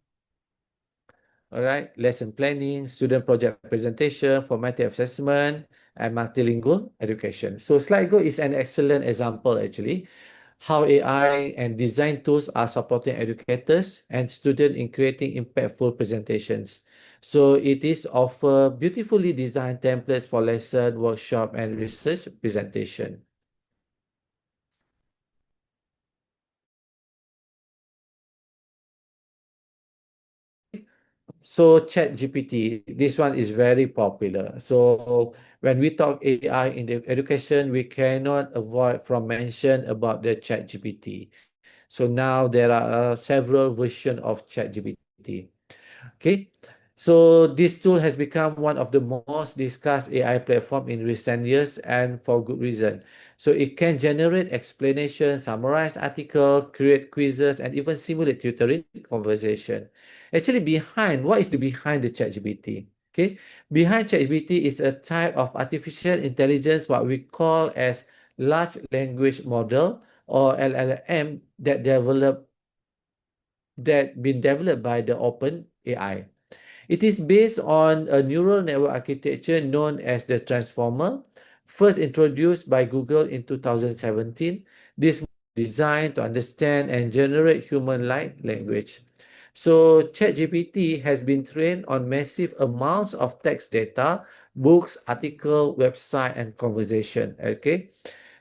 all right, lesson planning, student project presentation, formative assessment, and multilingual education. So SlideGo is an excellent example actually, how AI and design tools are supporting educators and students in creating impactful presentations. So it is offer beautifully designed templates for lesson, workshop, and research presentation. So ChatGPT, this one is very popular. So when we talk AI in the education, we cannot avoid from mention about the ChatGPT. So now there are several versions of ChatGPT. Okay, so this tool has become one of the most discussed AI platform in recent years, and for good reason. So it can generate explanation, summarize article, create quizzes, and even simulate tutoring conversation. Actually, what is the behind the ChatGPT? Okay, behind ChatGPT is a type of artificial intelligence, what we call as large language model or LLM that been developed by the Open AI. It is based on a neural network architecture known as the transformer, first introduced by Google in 2017. This is designed to understand and generate human-like language. So ChatGPT has been trained on massive amounts of text data, books, article, website, and conversation. Okay,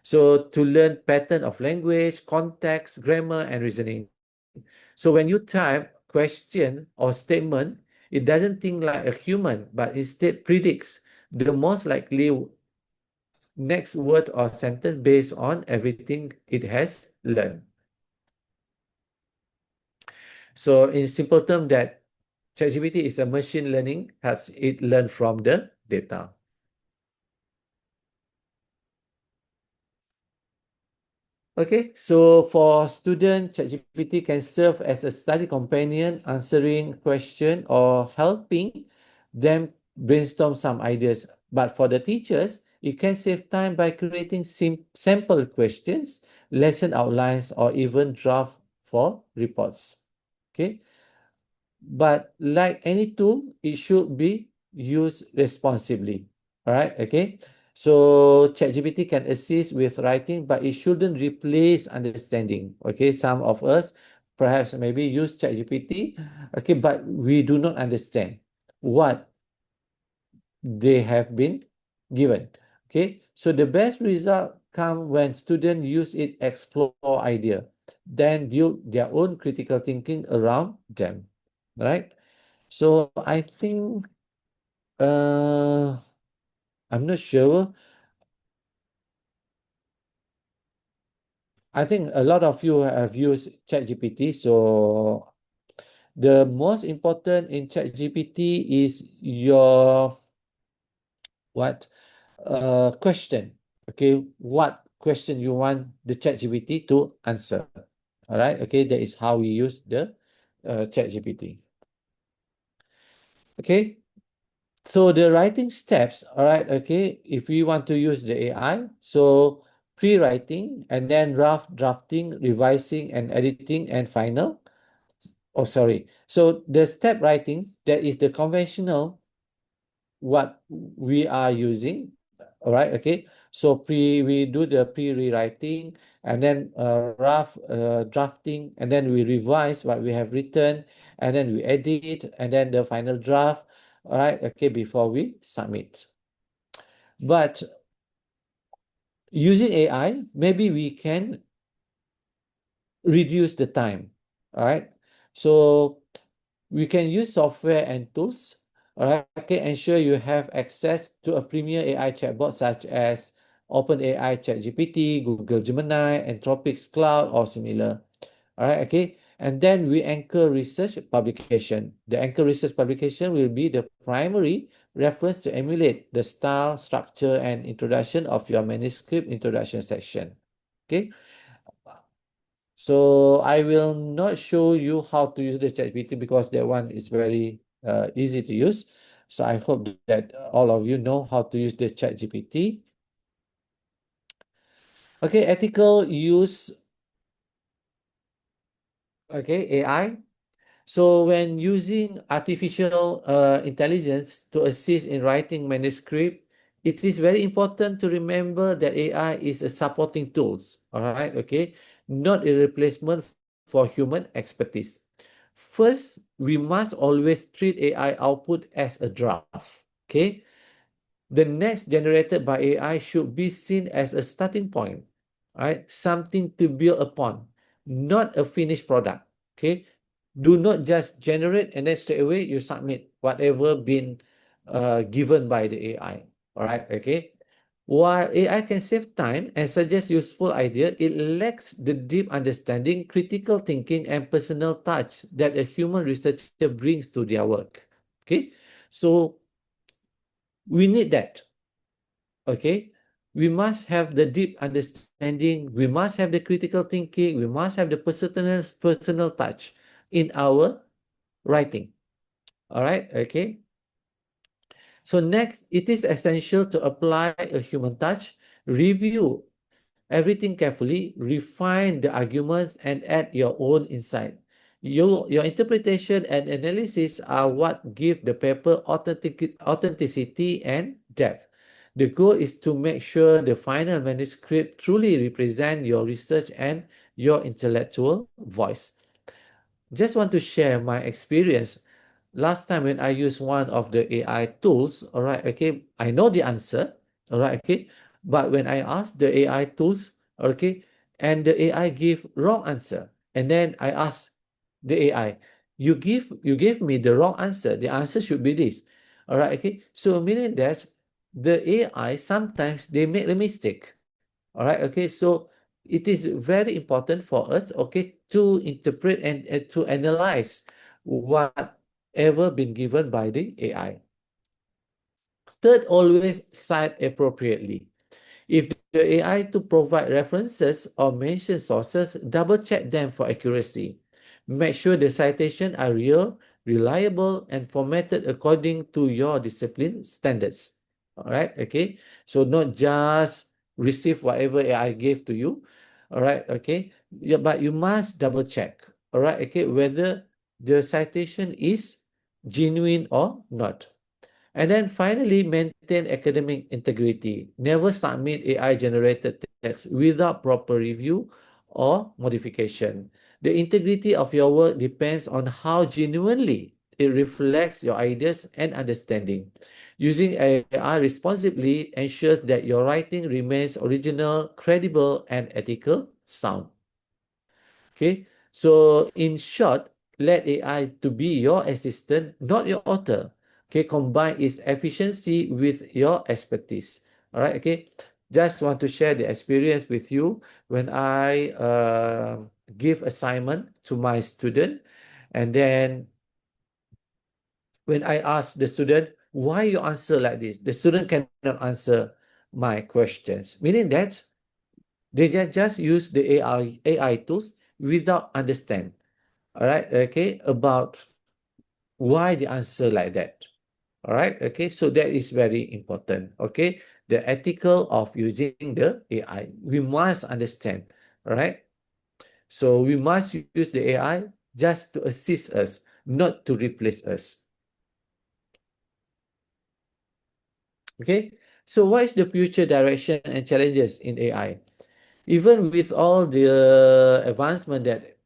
so to learn pattern of language, context, grammar, and reasoning. So when you type question or statement, it doesn't think like a human, but instead predicts the most likely next word or sentence based on everything it has learned. So in simple term, that ChatGPT is a machine learning, helps it learn from the data. Okay, so for students, ChatGPT can serve as a study companion, answering question or helping them brainstorm some ideas. But for the teachers, it can save time by creating sample questions, lesson outlines, or even draft for reports. Okay, but like any tool, it should be used responsibly. All right, okay. So ChatGPT can assist with writing, but it shouldn't replace understanding. Okay, some of us perhaps maybe use ChatGPT, okay, but we do not understand what they have been given. Okay, so the best result come when students use it, explore idea, then build their own critical thinking around them. Right? So I think I'm not sure. I think a lot of you have used ChatGPT. So the most important in ChatGPT is your what question. Okay, what question you want the ChatGPT to answer. All right. Okay, that is how we use the ChatGPT. Okay. So the writing steps, all right, okay, if we want to use the AI, so pre-writing and then drafting, revising and editing and final. Oh, sorry. So the step writing, that is the conventional what we are using, all right, okay. So we do the pre-rewriting and then drafting, and then we revise what we have written, and then we edit, and then the final draft, all right, okay, before we submit. But using AI, maybe we can reduce the time, all right. So we can use software and tools, all right, okay, ensure you have access to a premier AI chatbot such as OpenAI ChatGPT, Google Gemini, Anthropic's Cloud, or similar. All right, okay. And then we anchor research publication. The anchor research publication will be the primary reference to emulate the style, structure, and introduction of your manuscript introduction section. Okay. So I will not show you how to use the ChatGPT because that one is very easy to use. So I hope that all of you know how to use the ChatGPT. Okay, ethical use, okay, AI. So when using artificial intelligence to assist in writing manuscript, it is very important to remember that AI is a supporting tools, all right, okay, not a replacement for human expertise. First, we must always treat AI output as a draft, okay? The next generated by AI should be seen as a starting point, right? Something to build upon, not a finished product, okay? Do not just generate and then straight away you submit whatever been given by the AI, all right, okay? While AI can save time and suggest useful idea, it lacks the deep understanding, critical thinking, and personal touch that a human researcher brings to their work, okay? So we need that, okay. We must have the deep understanding, we must have the critical thinking, we must have the personal touch in our writing, all right, okay. So next, it is essential to apply a human touch, review everything carefully, refine the arguments, and add your own insight. Your interpretation and analysis are what give the paper authenticity and depth. The goal is to make sure the final manuscript truly represent your research and your intellectual voice. Just want to share my experience. Last time when I used one of the AI tools, all right, okay, I know the answer, all right, okay, but when I asked the AI tools, okay, and the AI give wrong answer, and then I asked the AI, you gave me the wrong answer. The answer should be this, all right, okay. So meaning that the AI sometimes they make a mistake, all right, okay. So it is very important for us, okay, to interpret and to analyze whatever been given by the AI. Third, always cite appropriately. If the AI to provide references or mention sources, double check them for accuracy. Make sure the citations are real, reliable, and formatted according to your discipline standards. All right, okay. So not just receive whatever AI gave to you. All right, okay. Yeah, but you must double check. All right, okay, whether the citation is genuine or not. And then finally, maintain academic integrity. Never submit AI-generated text without proper review or modification. The integrity of your work depends on how genuinely it reflects your ideas and understanding. Using AI responsibly ensures that your writing remains original, credible, and ethical sound. Okay, so in short, let AI to be your assistant, not your author. Okay, combine its efficiency with your expertise. All right, okay. Just want to share the experience with you when I give assignment to my student, and then when I ask the student why you answer like this, the student cannot answer my questions, meaning that they just use the AI tools without understand. All right, okay, about why the answer like that. All right, okay, so that is very important. Okay, the ethical of using the AI, we must understand. All right, so we must use the AI just to assist us, not to replace us. Okay, so what is the future direction and challenges in AI? Even with all the advancement that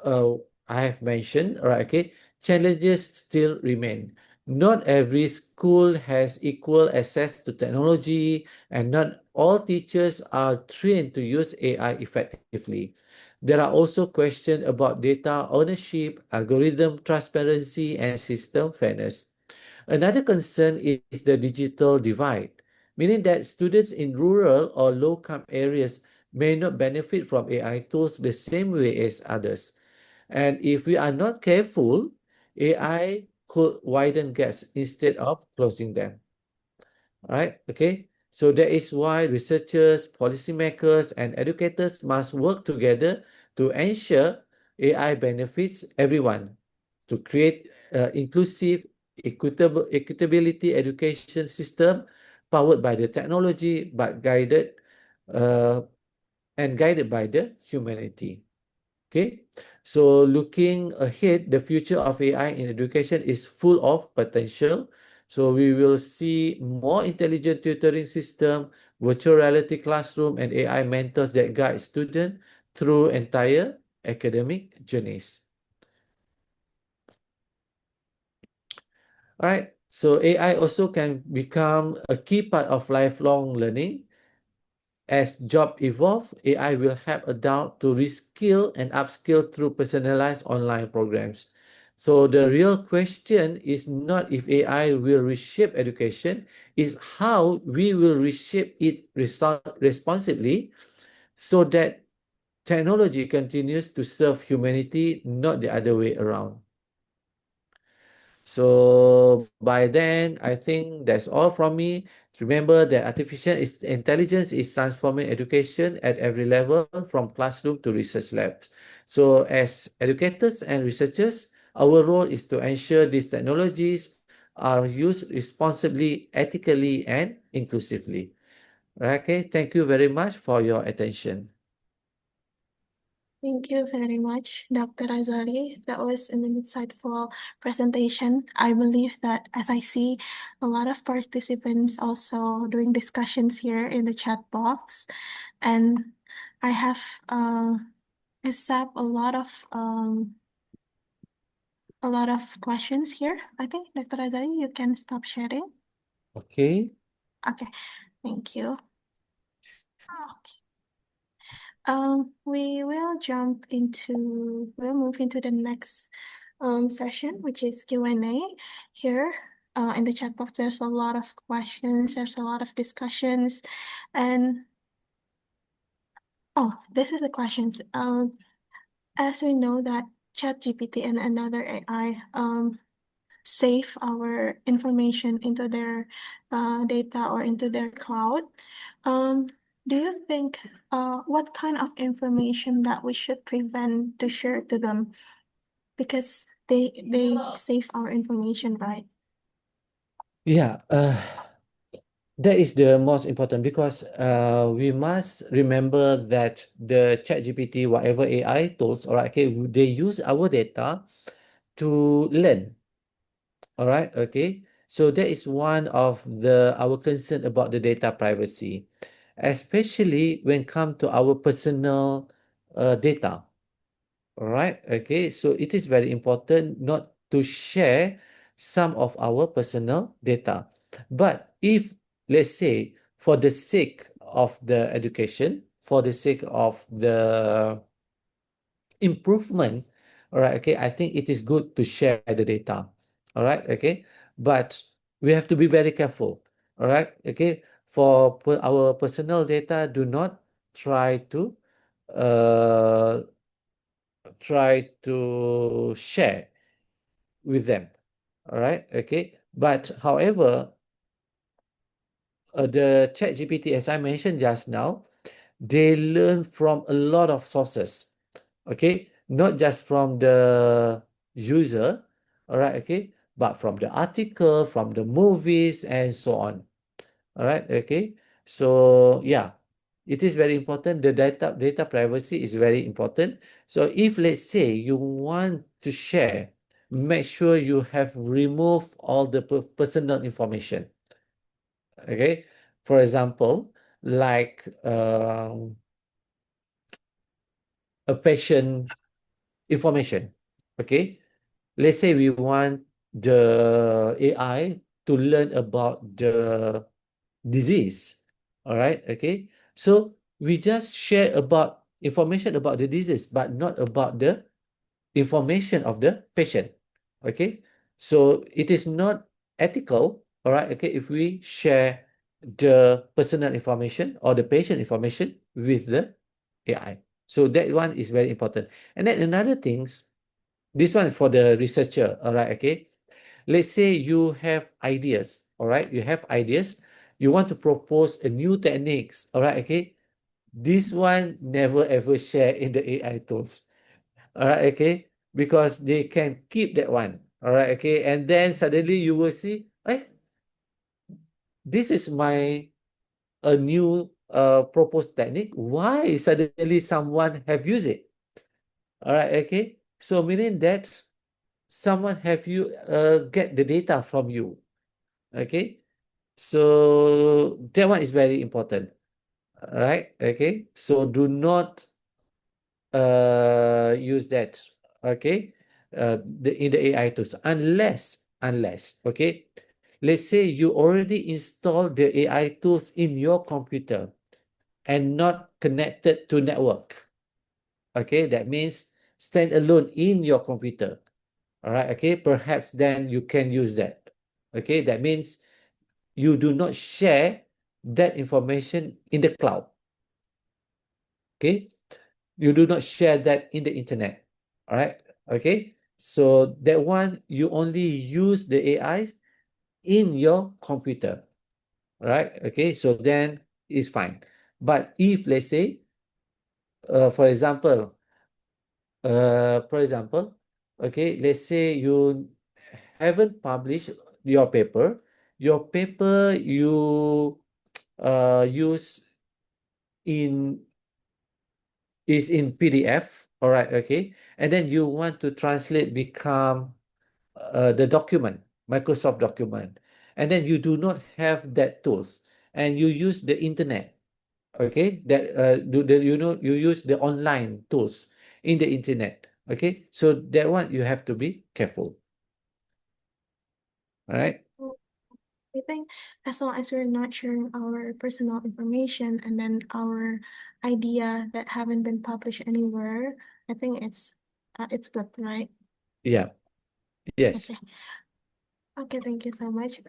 I have mentioned, right, okay, challenges still remain. Not every school has equal access to technology, and not all teachers are trained to use AI effectively. There are also questions about data ownership, algorithm transparency, and system fairness. Another concern is the digital divide, meaning that students in rural or low-income areas may not benefit from AI tools the same way as others. And if we are not careful, AI could widen gaps instead of closing them. All right, okay? So that is why researchers, policymakers, and educators must work together to ensure AI benefits everyone, to create inclusive, equitability education system powered by the technology, but uh, guided by the humanity. Okay, so looking ahead, the future of AI in education is full of potential. So we will see more intelligent tutoring system, virtual reality classroom, and AI mentors that guide students through entire academic journeys. All right, so AI also can become a key part of lifelong learning. As job evolve, AI will help adults to reskill and upskill through personalized online programs. So the real question is not if AI will reshape education, is how we will reshape it responsibly so that technology continues to serve humanity, not the other way around. So by then, I think that's all from me. Remember that artificial intelligence is transforming education at every level, from classroom to research labs. So as educators and researchers, our role is to ensure these technologies are used responsibly, ethically, and inclusively. Okay, thank you very much for your attention. Thank you very much, Dr. Azari. That was an insightful presentation. I believe that as I see a lot of participants also doing discussions here in the chat box, and I have accept a lot of questions here. I think Dr. Azari, you can stop sharing. Okay. Okay, thank you. Okay. We'll move into the next session, which is Q&A. Here, in the chat box, there's a lot of questions, there's a lot of discussions, and this is the questions. As we know that ChatGPT and another AI save our information into their data or into their cloud. Do you think what kind of information that we should prevent to share to them because they save our information, right? Yeah, that is the most important because we must remember that the ChatGPT, whatever AI tools, all right, okay, they use our data to learn. All right, okay. So that is one of our concern about the data privacy, especially when come to our personal data. All right, okay. So it is very important not to share some of our personal data. But if, let's say, for the sake of the education, for the sake of the improvement, all right, okay, I think it is good to share the data. All right, okay. But we have to be very careful. All right, okay. For our personal data, do not try to uh, share with them. All right, okay. But however, the ChatGPT, as I mentioned just now, they learn from a lot of sources. Okay, not just from the user, all right, okay, but from the article, from the movies, and so on. All right, okay. So yeah, it is very important. The data privacy is very important. So if, let's say, you want to share, make sure you have removed all the personal information. Okay, for example, like a patient information. Okay, let's say we want the AI to learn about the disease. All right, okay. So we just share about information about the disease, but not about the information of the patient. Okay, so it is not ethical, all right, okay, if we share the personal information or the patient information with the AI. So that one is very important. And then another things, this one for the researcher, all right, okay. Let's say you have ideas, all right, you have ideas, you want to propose a new techniques, all right, okay. This one never ever share in the AI tools. All right, okay, because they can keep that one. All right, okay, and then suddenly you will see, this is my a new proposed technique. Why suddenly someone have used it? All right, okay. So meaning that someone have you get the data from you. Okay, so that one is very important. All right, okay. So do not use that, okay, in the AI tools, unless, okay, let's say you already installed the AI tools in your computer and not connected to network. Okay, that means stand alone in your computer. All right, okay, perhaps then you can use that. Okay, that means you do not share that information in the cloud. Okay, you do not share that in the internet. All right, okay, so that one you only use the AI in your computer. All right, okay, so then it's fine. But if, let's say, for example, okay, let's say you haven't published your paper, you use in is in PDF, All right, okay. And then you want to translate become the document, Microsoft document. And then you do not have that tools and you use the internet. Okay, that you use the online tools in the internet. Okay, so that one you have to be careful. All right. I think as long as we're not sharing our personal information and then our idea that haven't been published anywhere, I think it's good, right? Yeah. Yes. Okay. Okay, thank you so much.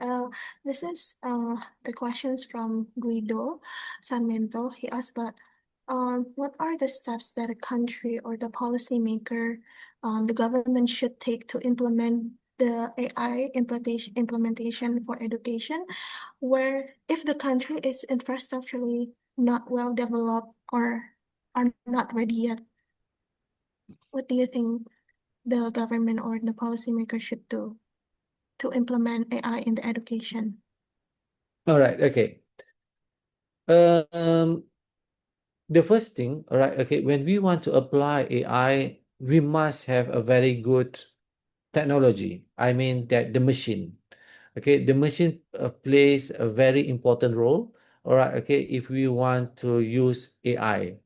This is the questions from Guido Sarmiento. He asked about what are the steps that a country or the policymaker, the government should take to implement the AI implementation for education, where if the country is infrastructurally not well developed or are not ready yet, what do you think the government or the policymaker should do to implement AI in the education? All right. Okay. Um, the first thing, all right, okay, when we want to apply AI, we must have a very good technology. I mean that the machine. Okay, the machine plays a very important role. All right, okay, if we want to use AI.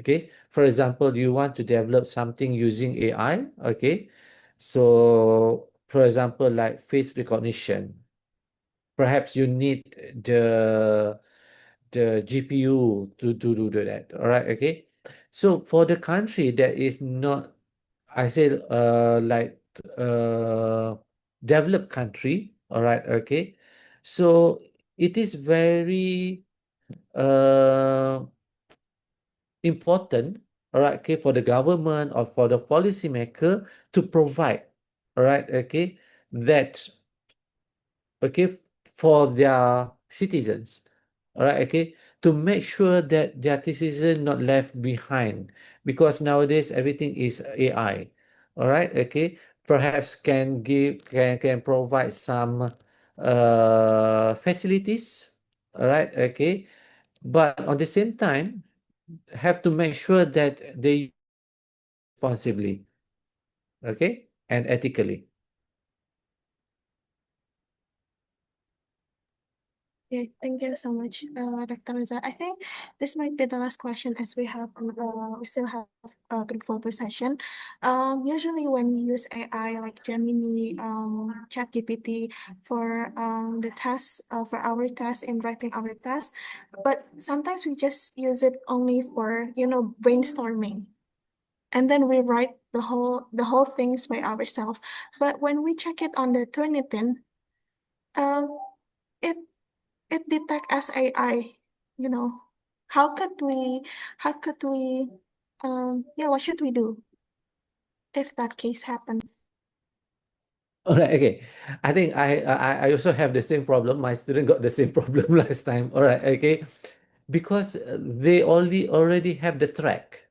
Okay, for example, you want to develop something using AI. Okay, so for example, like face recognition, perhaps you need the GPU to do that. All right, okay. So for the country that is not, I say, like developed country, all right, okay. So it is very uh important, all right, okay, for the government or for the policymaker to provide, all right, okay, that okay, for their citizens. All right, okay, to make sure that their citizen not left behind because nowadays everything is AI. All right, okay, perhaps can provide some facilities. All right, okay, but on the same time have to make sure that they responsibly, okay, and ethically. Okay, thank you so much, Dr. Riza. I think this might be the last question as we still have a group photo session. Usually when we use AI like Gemini, ChatGPT for the tasks, for our tasks in writing our tasks, but sometimes we just use it only for, brainstorming. And then we write the whole things by ourselves. But when we check it on the Turnitin, um, it it detect as AI, you know. How could we how could we yeah, what should we do if that case happens? All right, okay. I think I also have the same problem. My student got the same problem last time. All right, okay. Because they already have the track.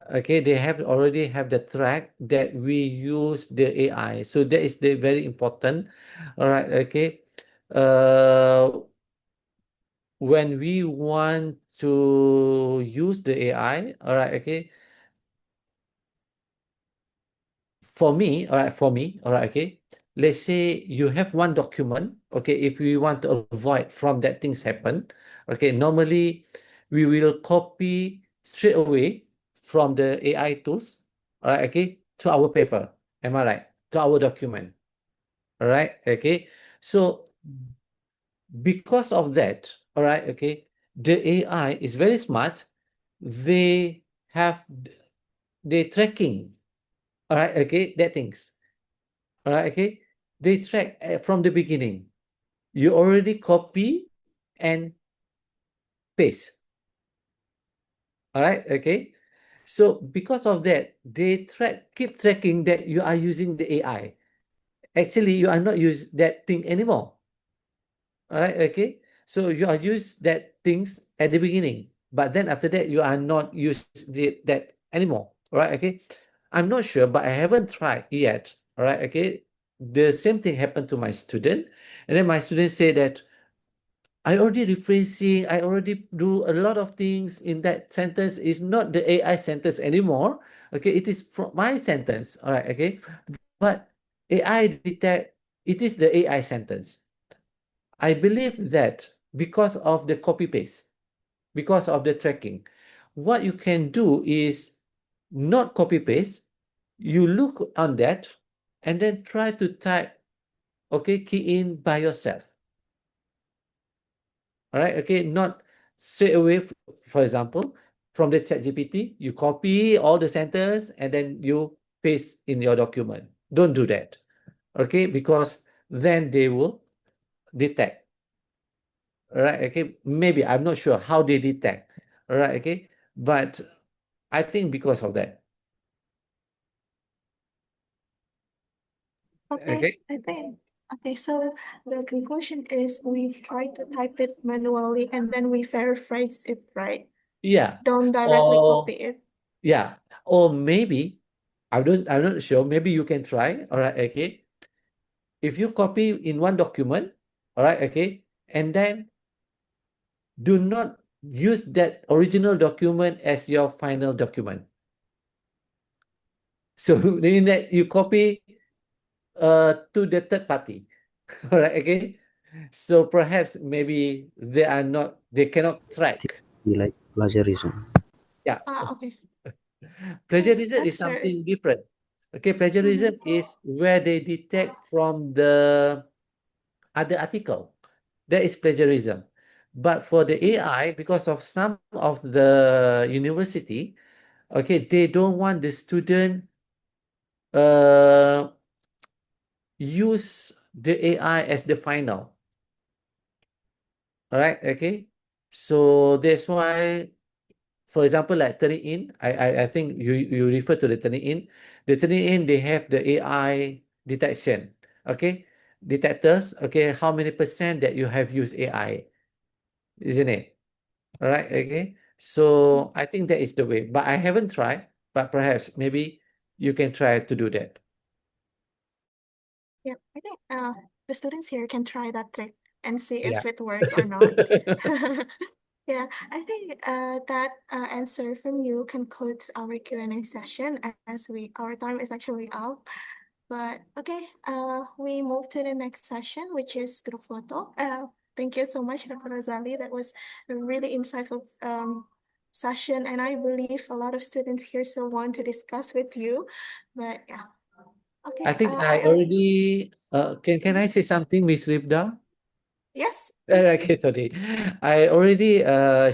Okay, they already have the track that we use the AI. So that is the very important. All right, okay. Uh, when we want to use the AI, all right, okay. All right, okay. Let's say you have one document, okay, if we want to avoid from that things happen, okay, normally we will copy straight away from the AI tools, all right, okay, to our paper. Am I right? To our document. All right, okay. So because of that, all right, okay, the AI is very smart. They have they tracking, all right, okay, that things. All right, okay. They track from the beginning. You already copy and paste. All right, okay. So because of that, they keep tracking that you are using the AI. Actually, you are not use that thing anymore. All right, okay. So you are use that things at the beginning, but then after that you are not use that anymore. All right, okay. I'm not sure, but I haven't tried yet. All right, okay. The same thing happened to my student, and then my student said that I already rephrasing, I already do a lot of things in that sentence. Is not the AI sentence anymore. Okay, it is from my sentence. All right, okay. But AI detect it is the AI sentence. I believe that because of the copy paste, because of the tracking, what you can do is not copy paste. You look on that and then try to type, okay, key in by yourself. All right, okay, not straight away. For example, from the ChatGPT, you copy all the sentence and then you paste in your document. Don't do that, okay, because then they will detect. All right, okay, maybe I'm not sure how they detect. All right, okay, but I think because of that. Okay. Okay, so the conclusion is we try to type it manually and then we paraphrase it, right? Yeah. Don't directly Or copy it. yeah. Or maybe I'm not sure. Maybe you can try. All right, okay. If you copy in one document, all right, okay, and then do not use that original document as your final document. So meaning that you copy to the third party. All right, okay. So perhaps maybe they cannot track. Be like plagiarism. Yeah. Okay. Plagiarism is That's very. something different. Okay, plagiarism is where they detect from the other article. That is plagiarism. But for the AI, because of some of the university, okay, they don't want the student uh use the AI as the final. All right, okay. So that's why, for example, like Turnitin, I think you refer to the Turnitin. The Turnitin, they have the AI detection. Okay, detectors. Okay, how many percent that you have used AI, isn't it? All right. Okay. So I think that is the way, but I haven't tried. But perhaps maybe you can try to do that. Yeah, I think the students here can try that trick and see Yeah. if it worked or not. Yeah, I think that answer from you concludes our Q&A session as our time is actually up. But okay, we move to the next session, which is group photo. Thank you so much, Dr. Razali. That was a really insightful session, and I believe a lot of students here still want to discuss with you. But yeah, okay. I think I already can I say something, Miss Rivda? Yes, please. Okay, sorry. I already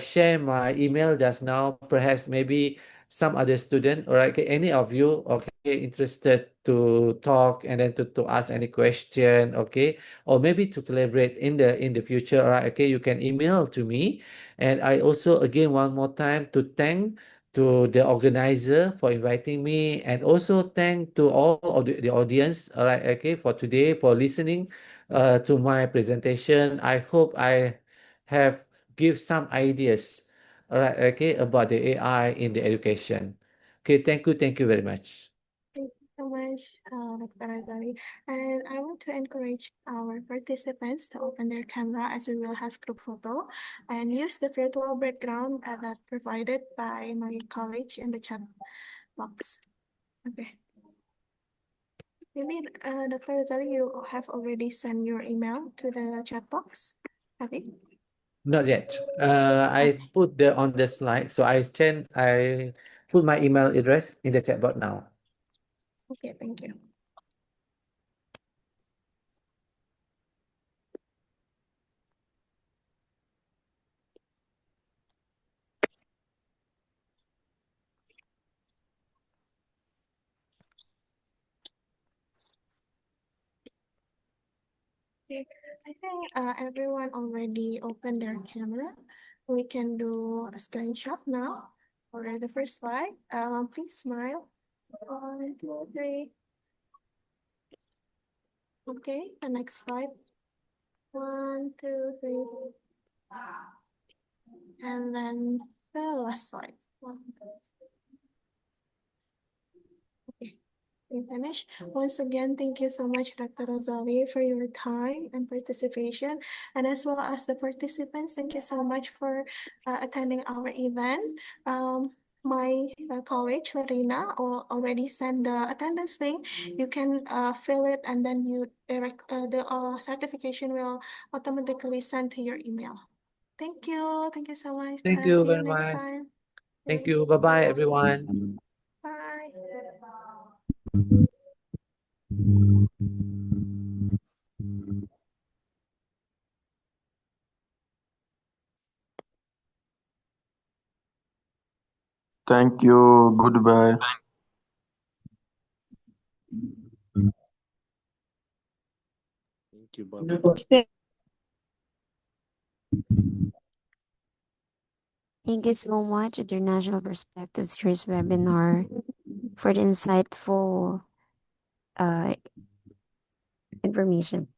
share my email just now. Perhaps maybe some other student or okay, any of you okay interested to talk and then to ask any question, okay, or maybe to collaborate in the future. All right, okay, you can email to me. And I also again one more time to thank to the organizer for inviting me, and also thank to all of the audience, all right, okay, for today for listening to my presentation. I hope I have give some ideas, all right, okay, about the AI in the education. Okay, thank you very much. Thank you so much, Dr. Razali. And I want to encourage our participants to open their camera as we will have group photo and use the virtual background that provided by my college in the chat box. Okay. Maybe, Dr. Razali, you have already sent your email to the chat box. Have you? Not yet. I put the on the slide, so I put my email address in the chat box now. Okay, thank you. Okay, I think everyone already opened their camera. We can do a screenshot now for the first slide. Please smile. 1, 2, 3. Okay, the next slide. 1, 2, 3. And then the last slide. 1, 2, 3. Okay. We finish. Once again, thank you so much, Dr. Rosali, for your time and participation, and as well as the participants. Thank you so much for attending our event. My college, Lorena, will already send the attendance link. You can fill it, and then the certification will automatically send to your email. Thank you. Thank you so much. Thank you See you very next much. time. Thank you. Bye-bye, everyone. Bye. Thank you. Goodbye. Thank you. Bye-bye. Thank you so much, International Perspective Series webinar, for the insightful information.